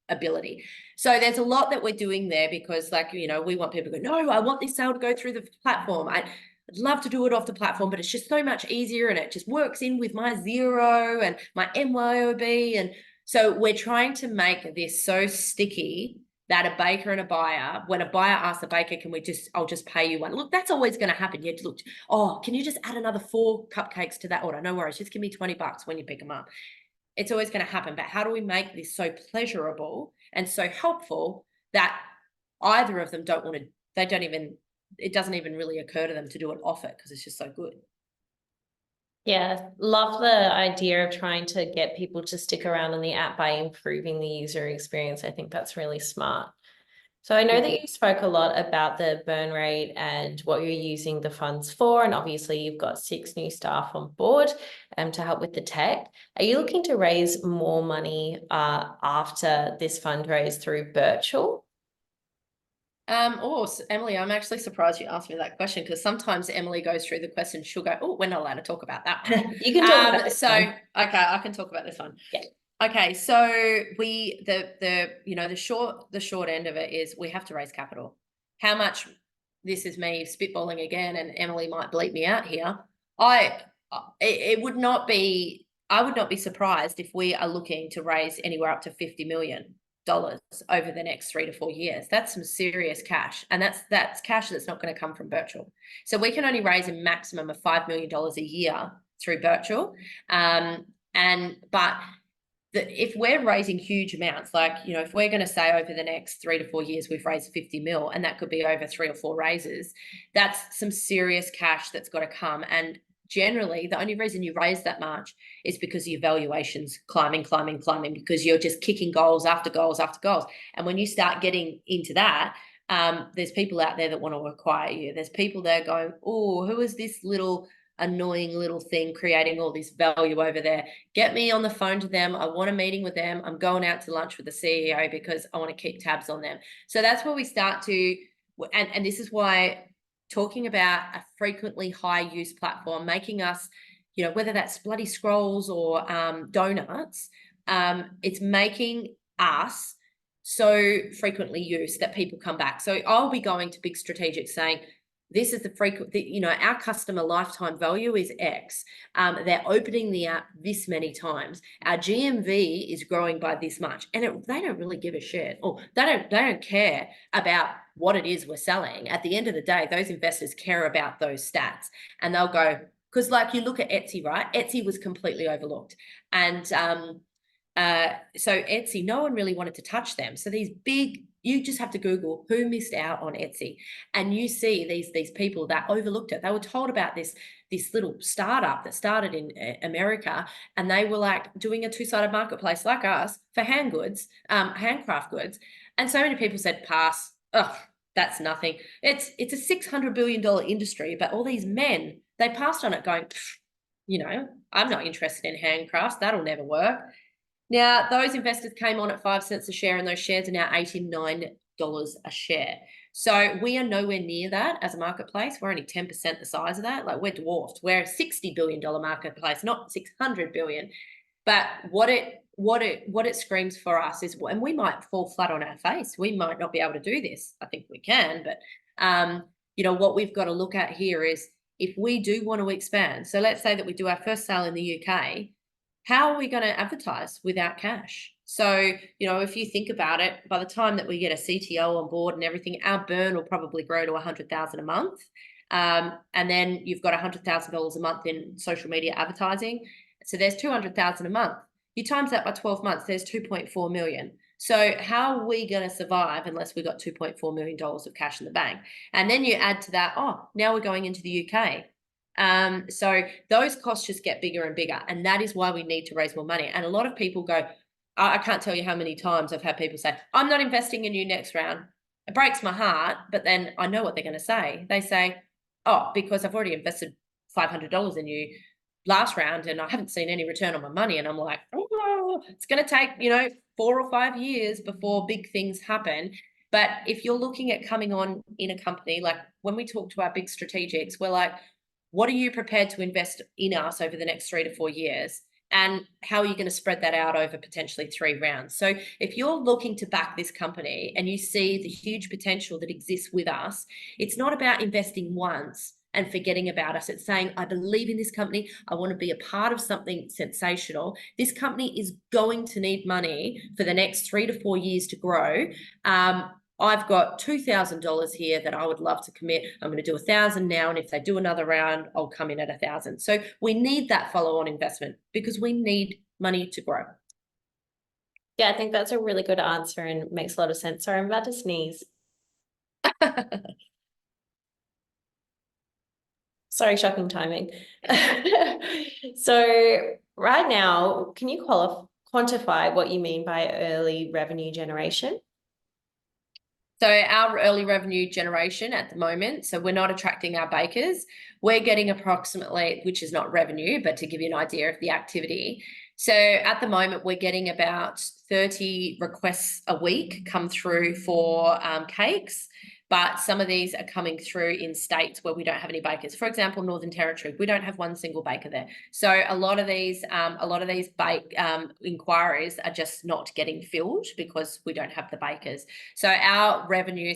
[SPEAKER 2] ability. So there's a lot that we're doing there, because, like, you know, we want people to go, no, I want this sale to go through the platform. I'd love to do it off the platform, but it's just so much easier and it just works in with my Xero and my MYOB. And so we're trying to make this so sticky that a baker and a buyer, when a buyer asks the baker, I'll just pay you one. Look, that's always going to happen. You look, oh, can you just add another 4 cupcakes to that order? No worries, just give me $20 when you pick them up. It's always going to happen. But how do we make this so pleasurable and so helpful that either of them it doesn't even really occur to them to do it off it because it's just so good.
[SPEAKER 1] Yeah, love the idea of trying to get people to stick around on the app by improving the user experience. I think that's really smart. So I know that you spoke a lot about the burn rate and what you're using the funds for, and obviously you've got 6 new staff on board to help with the tech. Are you looking to raise more money after this fundraise through Birchal?
[SPEAKER 2] Emily, I'm actually surprised you asked me that question because sometimes Emily goes through the question, she'll go, oh, we're not allowed to talk about that one.
[SPEAKER 1] You can talk about this one.
[SPEAKER 2] Okay, I can talk about this one.
[SPEAKER 1] Yeah.
[SPEAKER 2] Okay, so the short end of it is we have to raise capital. How much? This is me spitballing again, and Emily might bleep me out here. I would not be surprised if we are looking to raise anywhere up to $50 million over the next 3 to 4 years. That's some serious cash, and that's cash that's not going to come from Birchal. So we can only raise a maximum of $5 million a year through Birchal, if we're raising huge amounts, like, if we're going to say over the next 3 to 4 years we've raised 50 mil, and that could be over 3 or 4 raises, that's some serious cash that's got to come. And generally, the only reason you raise that much is because your valuation's climbing, because you're just kicking goals after goals after goals. And when you start getting into that, there's people out there that want to acquire you. There's people there going, oh, who is this annoying little thing creating all this value over there? Get me on the phone to them. I want a meeting with them. I'm going out to lunch with the CEO because I want to keep tabs on them. So that's where we start to, and this is why talking about a frequently high use platform, making us, whether that's bloody scrolls or donuts, it's making us so frequently used that people come back. So I'll be going to big strategics saying, this is our customer lifetime value is X. They're opening the app this many times. Our GMV is growing by this much, and they don't really give a shit. Or they don't care about what it is we're selling. At the end of the day, those investors care about those stats, and they'll go, because like you look at Etsy, right? Etsy was completely overlooked, and so Etsy, no one really wanted to touch them. So these big, you just have to Google who missed out on Etsy, and you see these people that overlooked it. They were told about this little startup that started in America, and they were like doing a 2-sided marketplace like us for handcraft goods. And so many people said, pass. Oh, that's nothing. It's a $600 billion industry, but all these men, they passed on it going, I'm not interested in handcrafts. That'll never work. Now, those investors came on at 5 cents a share, and those shares are now $89 a share. So we are nowhere near that as a marketplace. We're only 10% the size of that. Like, we're dwarfed. We're a $60 billion marketplace, not $600 billion. But what it screams for us is, and we might fall flat on our face. We might not be able to do this. I think we can, but what we've got to look at here is, if we do want to expand, so let's say that we do our first sale in the UK, how are we going to advertise without cash? So, if you think about it, by the time that we get a CTO on board and everything, our burn will probably grow to $100,000 a month. And then you've got $100,000 a month in social media advertising. So there's $200,000 a month. You times that by 12 months, there's 2.4 million. So how are we going to survive unless we got $2.4 million of cash in the bank? And then you add to that, now we're going into the UK. So those costs just get bigger and bigger, and that is why we need to raise more money. And a lot of people go, I can't tell you how many times I've had people say, I'm not investing in you next round. It breaks my heart, but then I know what they're going to say. They say, because I've already invested $500 in you last round and I haven't seen any return on my money. And I'm like, it's going to take, 4 or 5 years before big things happen. But if you're looking at coming on in a company, like when we talk to our big strategics, we're like, what are you prepared to invest in us over the next 3 to 4 years? And how are you going to spread that out over potentially 3 rounds? So if you're looking to back this company and you see the huge potential that exists with us, it's not about investing once. and forgetting about us. It's saying, I believe in this company. I want to be a part of something sensational. This company is going to need money for the next 3 to 4 years to grow. I've got $2,000 here that I would love to commit. I'm going to do 1,000 now. And if they do another round, I'll come in at 1,000. So we need that follow-on investment because we need money to grow.
[SPEAKER 1] Yeah, I think that's a really good answer and makes a lot of sense. Sorry, I'm about to sneeze. Sorry, shocking timing. So right now, can you quantify what you mean by early revenue generation?
[SPEAKER 2] So our early revenue generation at the moment, so we're not attracting our bakers. We're getting approximately, which is not revenue, but to give you an idea of the activity. So at the moment, we're getting about 30 requests a week come through for cakes. But some of these are coming through in states where we don't have any bakers. For example, Northern Territory, we don't have one single baker there. So a lot of these bake inquiries are just not getting filled because we don't have the bakers. So our revenue,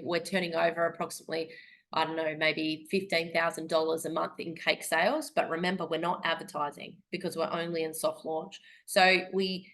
[SPEAKER 2] we're turning over approximately, I don't know, maybe $15,000 a month in cake sales. But remember, we're not advertising because we're only in soft launch. So we've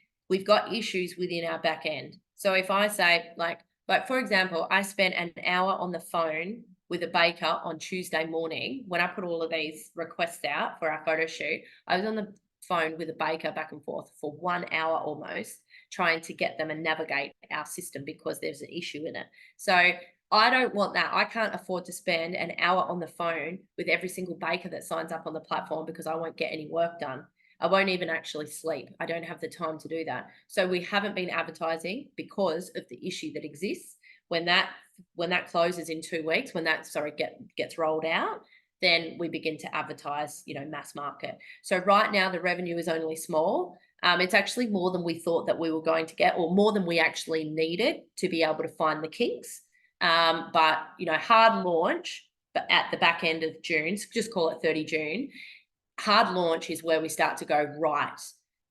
[SPEAKER 2] got issues within our back end. So if I say like for example, I spent an hour on the phone with a baker on Tuesday morning when I put all of these requests out for our photo shoot. I was on the phone with a baker back and forth for 1 hour almost, trying to get them and navigate our system because there's an issue in it. So I don't want that. I can't afford to spend an hour on the phone with every single baker that signs up on the platform because I won't get any work done. I won't even actually sleep. I don't have the time to do that. So we haven't been advertising because of the issue that exists. When that closes in 2 weeks, when that gets rolled out, then we begin to advertise, mass market. So right now the revenue is only small. It's actually more than we thought that we were going to get, or more than we actually needed to be able to find the kinks. But hard launch, but at the back end of June, so just call it 30 June. Hard launch is where we start to go, right,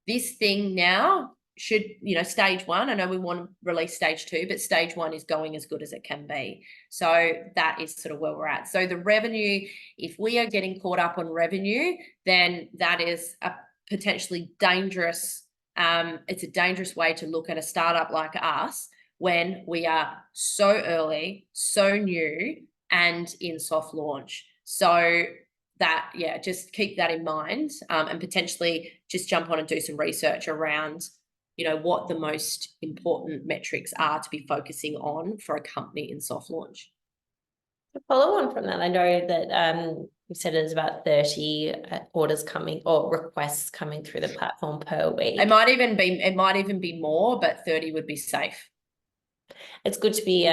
[SPEAKER 2] this thing now should, stage 1, I know we want to release stage 2, but stage 1 is going as good as it can be. So that is sort of where we're at. So the revenue, if we are getting caught up on revenue, then that is a potentially dangerous, it's a dangerous way to look at a startup like us when we are so early, so new, and in soft launch. So that, just keep that in mind, and potentially just jump on and do some research around, what the most important metrics are to be focusing on for a company in soft launch.
[SPEAKER 1] To follow on from that, I know that you said there's about 30 orders coming or requests coming through the platform per week.
[SPEAKER 2] It might even be more, but 30 would be safe.
[SPEAKER 1] It's good to be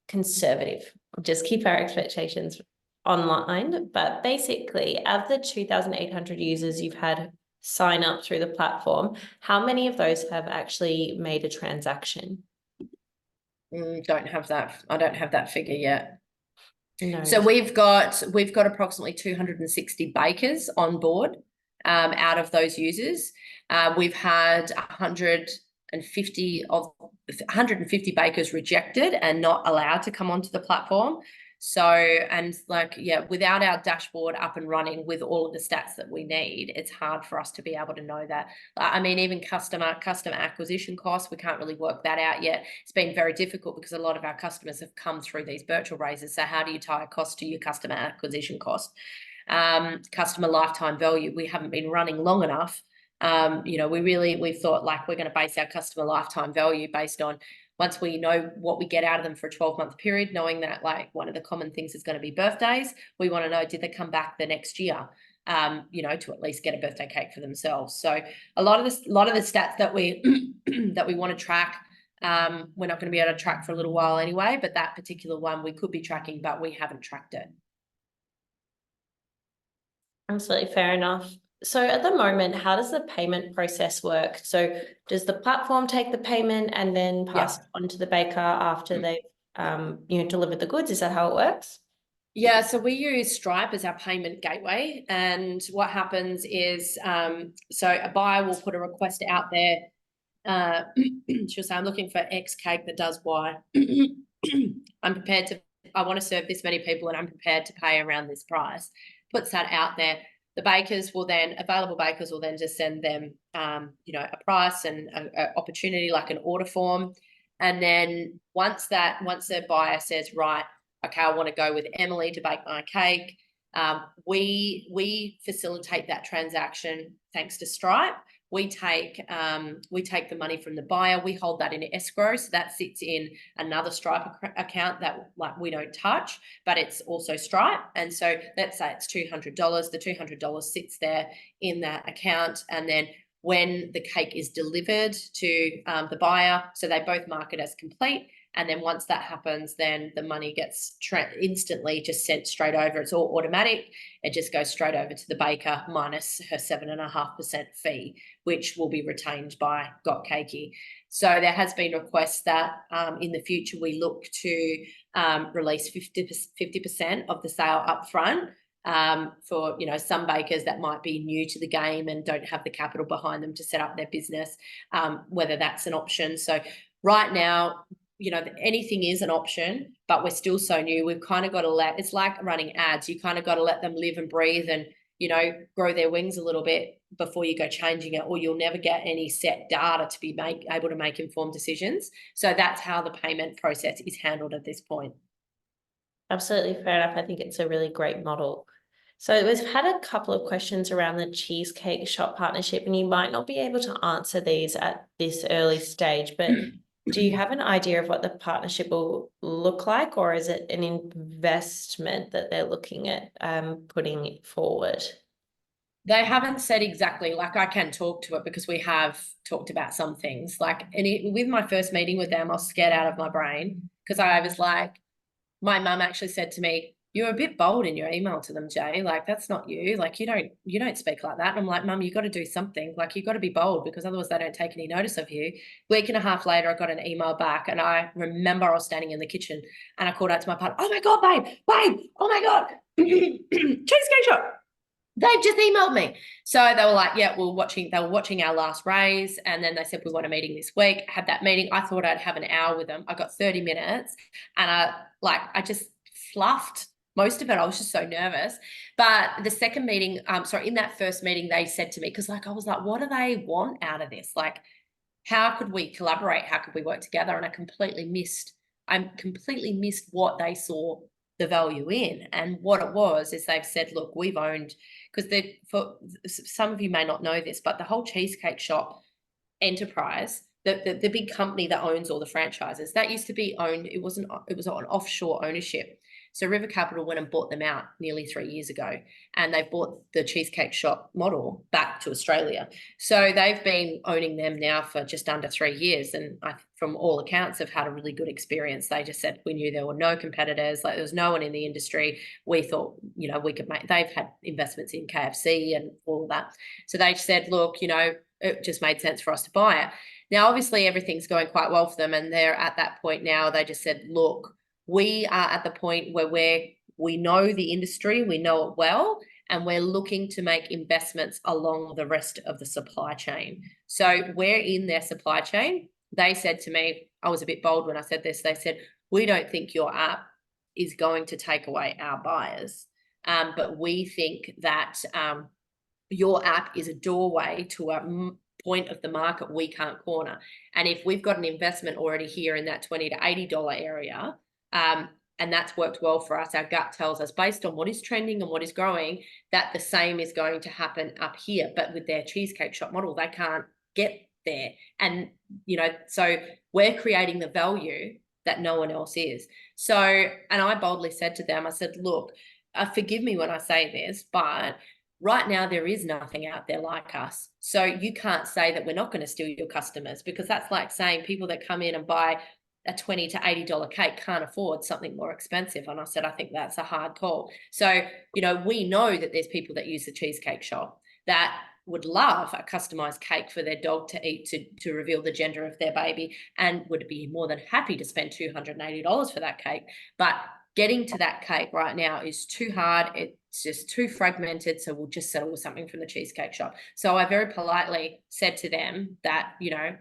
[SPEAKER 1] conservative. Just keep our expectations online, but basically, of the 2,800 users you've had sign up through the platform, how many of those have actually made a transaction?
[SPEAKER 2] Don't have that. I don't have that figure yet.
[SPEAKER 1] No.
[SPEAKER 2] So we've got approximately 260 bakers on board. Out of those users, we've had 150 bakers rejected and not allowed to come onto the platform. So, and without our dashboard up and running with all of the stats that we need, it's hard for us to be able to know that. I mean, even customer acquisition costs, we can't really work that out yet. It's been very difficult because a lot of our customers have come through these Birchal raises. So how do you tie a cost to your customer acquisition cost? Customer lifetime value, we haven't been running long enough. We've thought like we're going to base our customer lifetime value based on once we know what we get out of them for a 12-month period, knowing that like one of the common things is going to be birthdays. We want to know, did they come back the next year, to at least get a birthday cake for themselves. So a lot of the stats that we that we want to track, we're not going to be able to track for a little while anyway, but that particular one we could be tracking, but we haven't tracked it.
[SPEAKER 1] Absolutely, fair enough. So at the moment, how does the payment process work? So does the platform take the payment and then pass it on to the baker after they've delivered the goods? Is that how it works?
[SPEAKER 2] Yeah, so we use Stripe as our payment gateway. And what happens is, so a buyer will put a request out there. She'll say, I'm looking for X cake that does Y. I'm prepared to I want to serve this many people and I'm prepared to pay around this price, puts that out there. The bakers will then, available bakers will then just send them, a price and a opportunity, like an order form. And then once the buyer says, right, okay, I want to go with Emily to bake my cake, we facilitate that transaction thanks to Stripe. We take the money from the buyer, we hold that in escrow, so that sits in another Stripe account that we don't touch, but it's also Stripe. And so let's say it's $200. The $200 sits there in that account, and then when the cake is delivered to the buyer, so they both mark it as complete. And then once that happens, then the money gets instantly just sent straight over. It's all automatic. It just goes straight over to the baker minus her 7.5% fee, which will be retained by Got Cakey. So there has been requests that in the future we look to release 50% of the sale up front for some bakers that might be new to the game and don't have the capital behind them to set up their business, whether that's an option. So right now, anything is an option, but we're still so new. We've kind of got to it's like running ads. You kind of got to let them live and breathe and, grow their wings a little bit before you go changing it, or you'll never get any set data to be able to make informed decisions. So that's how the payment process is handled at this point.
[SPEAKER 1] Absolutely, fair enough. I think it's a really great model. So we've had a couple of questions around the cheesecake shop partnership, and you might not be able to answer these at this early stage, but do you have an idea of what the partnership will look like, or is it an investment that they're looking at putting forward?
[SPEAKER 2] They haven't said exactly. I can talk to it because we have talked about some things. With my first meeting with them, I was scared out of my brain because I was like, my mum actually said to me, "You're a bit bold in your email to them, Jay. That's not you. You don't speak like that." And I'm like, "Mum, you got to do something. You got to be bold because otherwise they don't take any notice of you." Week and a half later, I got an email back, and I remember I was standing in the kitchen and I called out to my partner, "Oh my God, babe, oh my God, cheesecake shop. They've just emailed me." So they were like, yeah, they were watching our last raise. And then they said, "We want a meeting this week." I had that meeting. I thought I'd have an hour with them. I got 30 minutes and I just fluffed most of it. I was just so nervous. But the second meeting, in that first meeting, they said to me, because I was like, what do they want out of this? How could we collaborate? How could we work together? And I completely missed what they saw the value in. And what it was is they've said, look, we've owned, because for some of you may not know this, but the whole Cheesecake Shop enterprise, the big company that owns all the franchises, that used to be owned, it was an offshore ownership. So River Capital went and bought them out nearly 3 years ago, and they've bought the Cheesecake Shop model back to Australia. So they've been owning them now for just under 3 years, and from all accounts have had a really good experience. They just said, we knew there were no competitors, there was no one in the industry. We thought, we could make, they've had investments in KFC and all of that. So they said, look, it just made sense for us to buy it. Now, obviously everything's going quite well for them, and they're at that point now. They just said, look, we are at the point where we know the industry, we know it well, and we're looking to make investments along the rest of the supply chain. So we're in their supply chain. They said to me, I was a bit bold when I said this, they said, "We don't think your app is going to take away our buyers, but we think that your app is a doorway to a point of the market we can't corner. And if we've got an investment already here in that $20 to $80 area, and that's worked well for us, our gut tells us, based on what is trending and what is growing, that the same is going to happen up here. But with their Cheesecake Shop model, they can't get there. And, so we're creating the value that no one else is." So, and I boldly said to them, I said, "Look, forgive me when I say this, but right now there is nothing out there like us. So you can't say that we're not going to steal your customers, because that's like saying people that come in and buy a $20 to $80 cake can't afford something more expensive." And I said, I think that's a hard call. So, we know that there's people that use the Cheesecake Shop that would love a customized cake for their dog to eat to reveal the gender of their baby, and would be more than happy to spend $280 for that cake. But getting to that cake right now is too hard. It's just too fragmented. So we'll just settle with something from the Cheesecake Shop. So I very politely said to them that,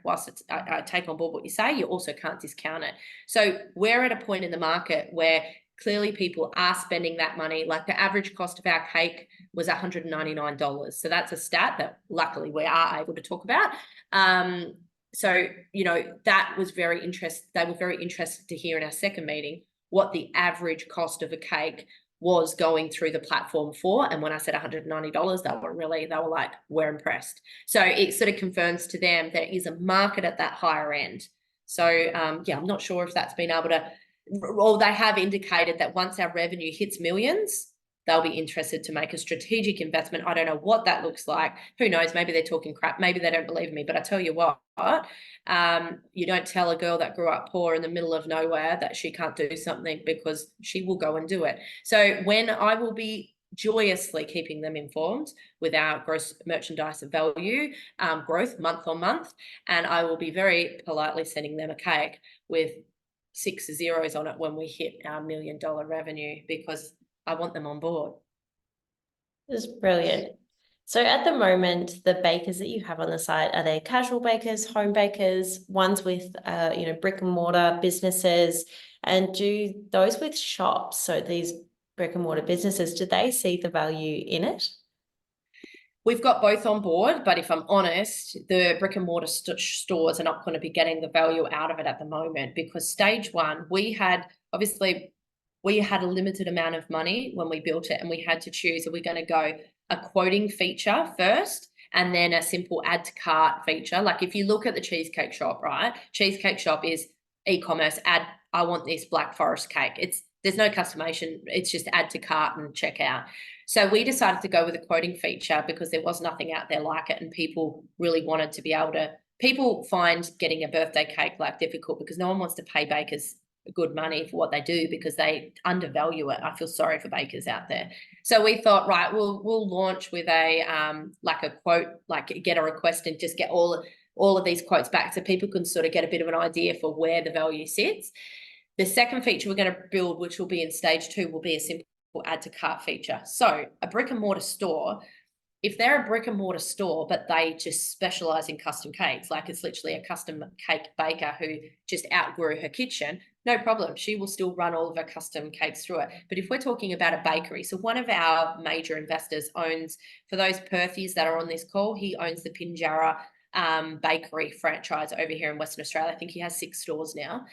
[SPEAKER 2] whilst I take on board what you say, you also can't discount it. So we're at a point in the market where clearly people are spending that money. Like the average cost of our cake was $199. So that's a stat that luckily we are able to talk about. So, you know, that was very interesting. They were very interested to hear in our second meeting what the average cost of a cake was going through the platform for. And when I said $190, they were like, we're impressed. So it sort of confirms to them there is a market at that higher end. So yeah, I'm not sure if that's been able to, or they have indicated that once our revenue hits millions, they'll be interested to make a strategic investment. I don't know what that looks like. Who knows? Maybe they're talking crap. Maybe they don't believe me. But I tell you what, you don't tell a girl that grew up poor in the middle of nowhere that she can't do something, because she will go and do it. So when I will be joyously keeping them informed with our gross merchandise value growth month on month, and I will be very politely sending them a cake with 6 zeros on it when we hit our $1 million revenue, because I want them on board.
[SPEAKER 1] This is brilliant. So at the moment, the bakers that you have on the site, are they casual bakers, home bakers, ones with you know, brick and mortar businesses, and do those with shops, so these brick and mortar businesses, do they see the value in it?
[SPEAKER 2] We've got both on board, but if I'm honest, the brick and mortar stores are not going to be getting the value out of it at the moment, because stage one, we had a limited amount of money when we built it, and we had to choose, are we going to go a quoting feature first and then a simple add to cart feature? Like if you look at the Cheesecake Shop, right? Cheesecake Shop is e-commerce, add, I want this Black Forest cake. There's no customization. It's just add to cart and check out. So we decided to go with a quoting feature because there was nothing out there like it, and people really wanted to be able to, people find getting a birthday cake like difficult because no one wants to pay bakers good money for what they do because they undervalue it. I feel sorry for bakers out there. So we thought, right, we'll launch with a like a quote, like get a request and just get all of these quotes back so people can sort of get a bit of an idea for where the value sits. The second feature we're going to build, which will be in stage 2, will be a simple add to cart feature. So a brick and mortar store, if they're a brick and mortar store, but they just specialize in custom cakes, like it's literally a custom cake baker who just outgrew her kitchen, no problem. She will still run all of her custom cakes through it. But if we're talking about a bakery, so one of our major investors owns, for those Perthies that are on this call, he owns the Pinjarra bakery franchise over here in Western Australia. I think he has 6 stores now.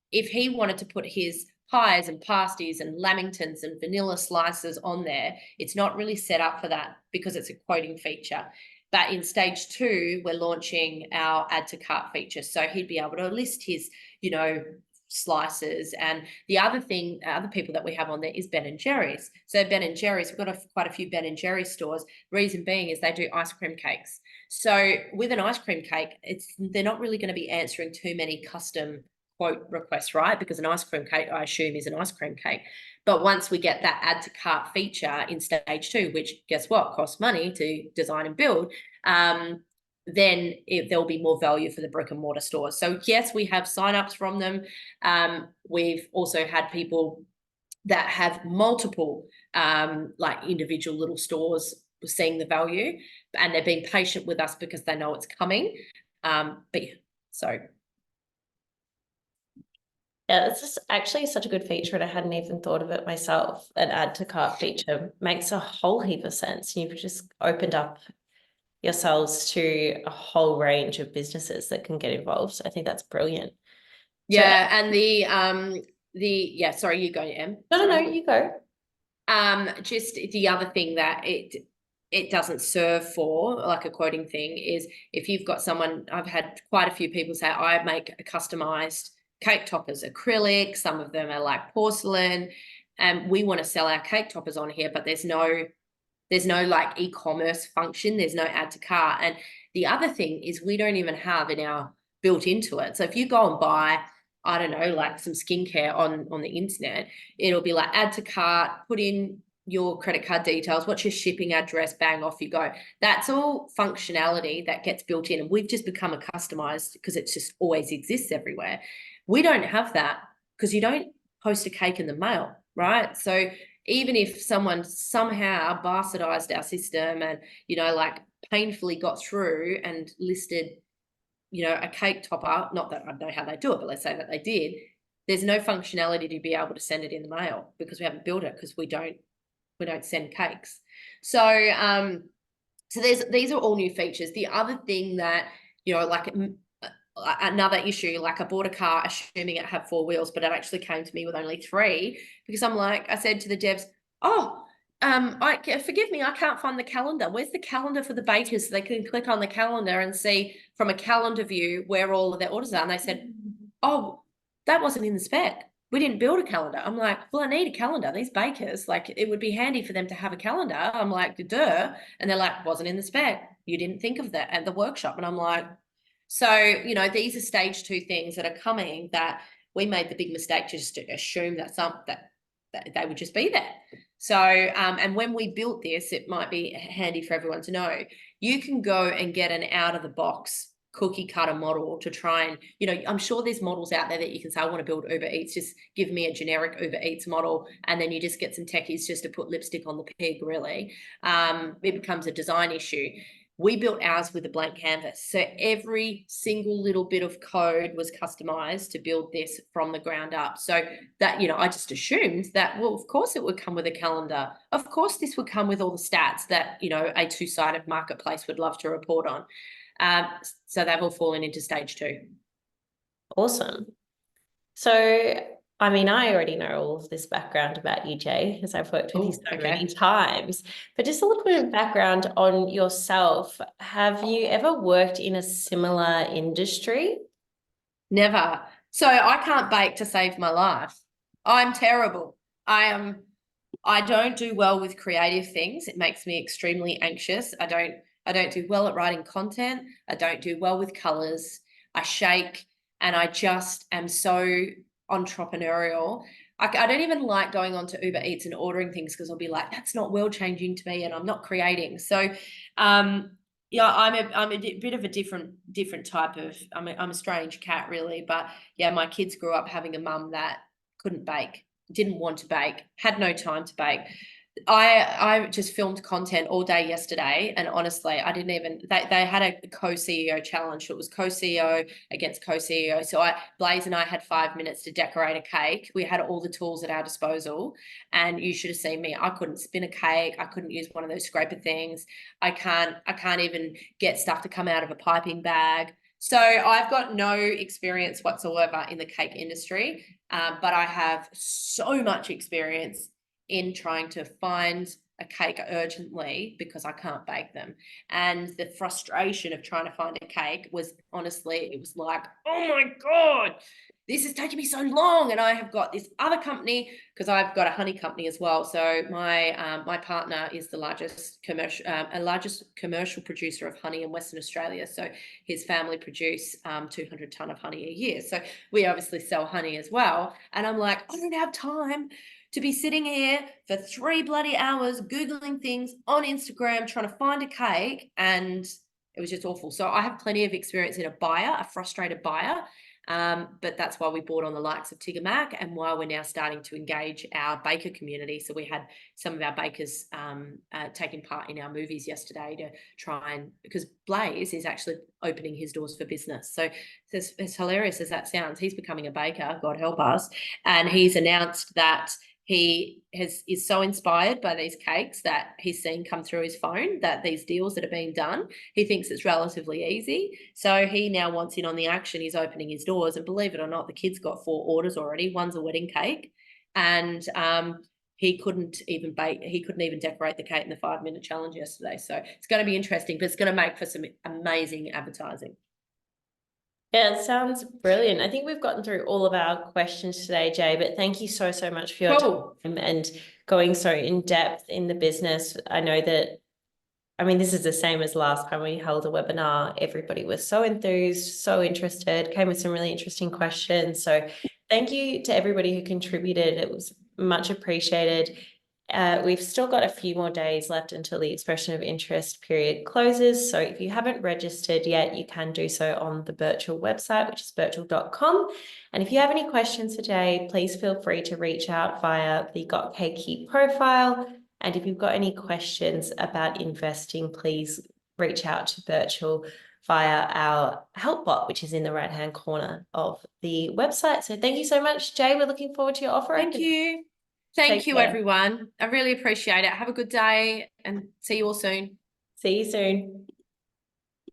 [SPEAKER 2] If he wanted to put his pies and pasties and lamingtons and vanilla slices on there, it's not really set up for that because it's a quoting feature. But in stage 2, we're launching our add to cart feature. So he'd be able to list his, you know, slices. And the other thing, other people that we have on there is Ben & Jerry's. So Ben & Jerry's, we've got quite a few Ben & Jerry's stores. Reason being is they do ice cream cakes. So with an ice cream cake, they're not really going to be answering too many custom quote requests, right? Because an ice cream cake, I assume, is an ice cream cake. But once we get that add to cart feature in stage 2, which guess what, costs money to design and build, then there'll be more value for the brick and mortar stores. So yes, we have signups from them. We've also had people that have multiple like individual little stores seeing the value, and they're being patient with us because they know it's coming. But yeah, so.
[SPEAKER 1] Yeah, it's just actually such a good feature, and I hadn't even thought of it myself. An add to cart feature makes a whole heap of sense. You've just opened up yourselves to a whole range of businesses that can get involved. So I think that's brilliant.
[SPEAKER 2] Yeah, so, and yeah, sorry, you go, Em.
[SPEAKER 1] No, you go.
[SPEAKER 2] Just the other thing that it doesn't serve for, like a quoting thing, is if you've got someone, I've had quite a few people say, I make a customized cake toppers, acrylic, some of them are like porcelain, and we want to sell our cake toppers on here, but there's no like e-commerce function, there's no add to cart. And the other thing is we don't even have in our built into it. So if you go and buy, I don't know, like some skincare on the internet, it'll be like add to cart, put in your credit card details, what's your shipping address, bang, off you go. That's all functionality that gets built in, and we've just become a customized because it just always exists everywhere. We don't have that because you don't post a cake in the mail, right? So even if someone somehow bastardized our system and, you know, like painfully got through and listed, you know, a cake topper, not that I know how they do it, but let's say that they did, there's no functionality to be able to send it in the mail because we haven't built it, because we don't send cakes. So so these are all new features. The other thing that, like another issue, like I bought a car assuming it had 4 wheels, but it actually came to me with only 3, because I said to the devs, forgive me, I can't find the calendar. Where's the calendar for the bakers so they can click on the calendar and see from a calendar view where all of their orders are? And they said, oh, that wasn't in the spec. We didn't build a calendar. I'm like, well, I need a calendar. These bakers, like, it would be handy for them to have a calendar. I'm like, duh. And they're like, wasn't in the spec. You didn't think of that at the workshop. And I'm like, so, these are stage 2 things that are coming, that we made the big mistake to just assume that they would just be there. So, and when we built this, it might be handy for everyone to know, you can go and get an out of the box cookie cutter model to try and, I'm sure there's models out there that you can say, I want to build Uber Eats, just give me a generic Uber Eats model. And then you just get some techies just to put lipstick on the pig, really. It becomes a design issue. We built ours with a blank canvas. So every single little bit of code was customized to build this from the ground up. So that, I just assumed that, well, of course it would come with a calendar. Of course this would come with all the stats that, a 2-sided marketplace would love to report on. So they've all fallen into stage 2.
[SPEAKER 1] Awesome. So, I mean, I already know all of this background about you, Jay, as I've worked with you so many times, but just a little bit of background on yourself. Have you ever worked in a similar industry?
[SPEAKER 2] Never. So I can't bake to save my life. I'm terrible. I don't do well with creative things. It makes me extremely anxious. I don't do well at writing content. I don't do well with colors. I shake, and I just am so entrepreneurial. I don't even like going on to Uber Eats and ordering things, because I'll be like, that's not world changing to me, and I'm not creating. So, yeah, I'm a bit of a different type of. I'm a strange cat, really. But yeah, my kids grew up having a mum that couldn't bake, didn't want to bake, had no time to bake. I just filmed content all day yesterday, and honestly, I didn't even, they had a co-CEO challenge. It was co-CEO against co-CEO. So Blaze and I had 5 minutes to decorate a cake. We had all the tools at our disposal, and you should have seen me. I couldn't spin a cake. I couldn't use one of those scraper things. I can't even get stuff to come out of a piping bag. So I've got no experience whatsoever in the cake industry, but I have so much experience in trying to find a cake urgently because I can't bake them. And the frustration of trying to find a cake was, honestly, it was like, oh my God, this is taking me so long. And I have got this other company, because I've got a honey company as well. So my partner is the largest commercial producer of honey in Western Australia. So his family produce 200 tonne of honey a year. So we obviously sell honey as well. And I'm like, I don't have time to be sitting here for 3 bloody hours Googling things on Instagram, trying to find a cake. And it was just awful. So I have plenty of experience in a frustrated buyer. But that's why we bought on the likes of Tigger Mac, and why we're now starting to engage our baker community. So we had some of our bakers taking part in our movies yesterday to try and, because Blaze is actually opening his doors for business. So as hilarious as that sounds, he's becoming a baker, God help us. And he's announced that he is so inspired by these cakes that he's seen come through his phone, that these deals that are being done, he thinks it's relatively easy. So he now wants in on the action. He's opening his doors, and believe it or not, the kid's got 4 orders already. One's a wedding cake, and he couldn't even decorate the cake in the 5-minute challenge yesterday. So it's going to be interesting, but it's going to make for some amazing advertising.
[SPEAKER 1] Yeah, it sounds brilliant. I think we've gotten through all of our questions today, Jay, but thank you so much for your time and going so in depth in the business. I know that, I mean, this is the same as last time we held a webinar. Everybody was so enthused, so interested, came with some really interesting questions. So thank you to everybody who contributed. It was much appreciated. We've still got a few more days left until the expression of interest period closes. So if you haven't registered yet, you can do so on the Birchal website, which is birchal.com. And if you have any questions for Jay, please feel free to reach out via the Got Cakey profile. And if you've got any questions about investing, please reach out to Birchal via our help bot, which is in the right-hand corner of the website. So thank you so much, Jay. We're looking forward to your offer.
[SPEAKER 2] Thank you. Thank you, everyone. I really appreciate it. Have a good day and see you all soon.
[SPEAKER 1] See you soon.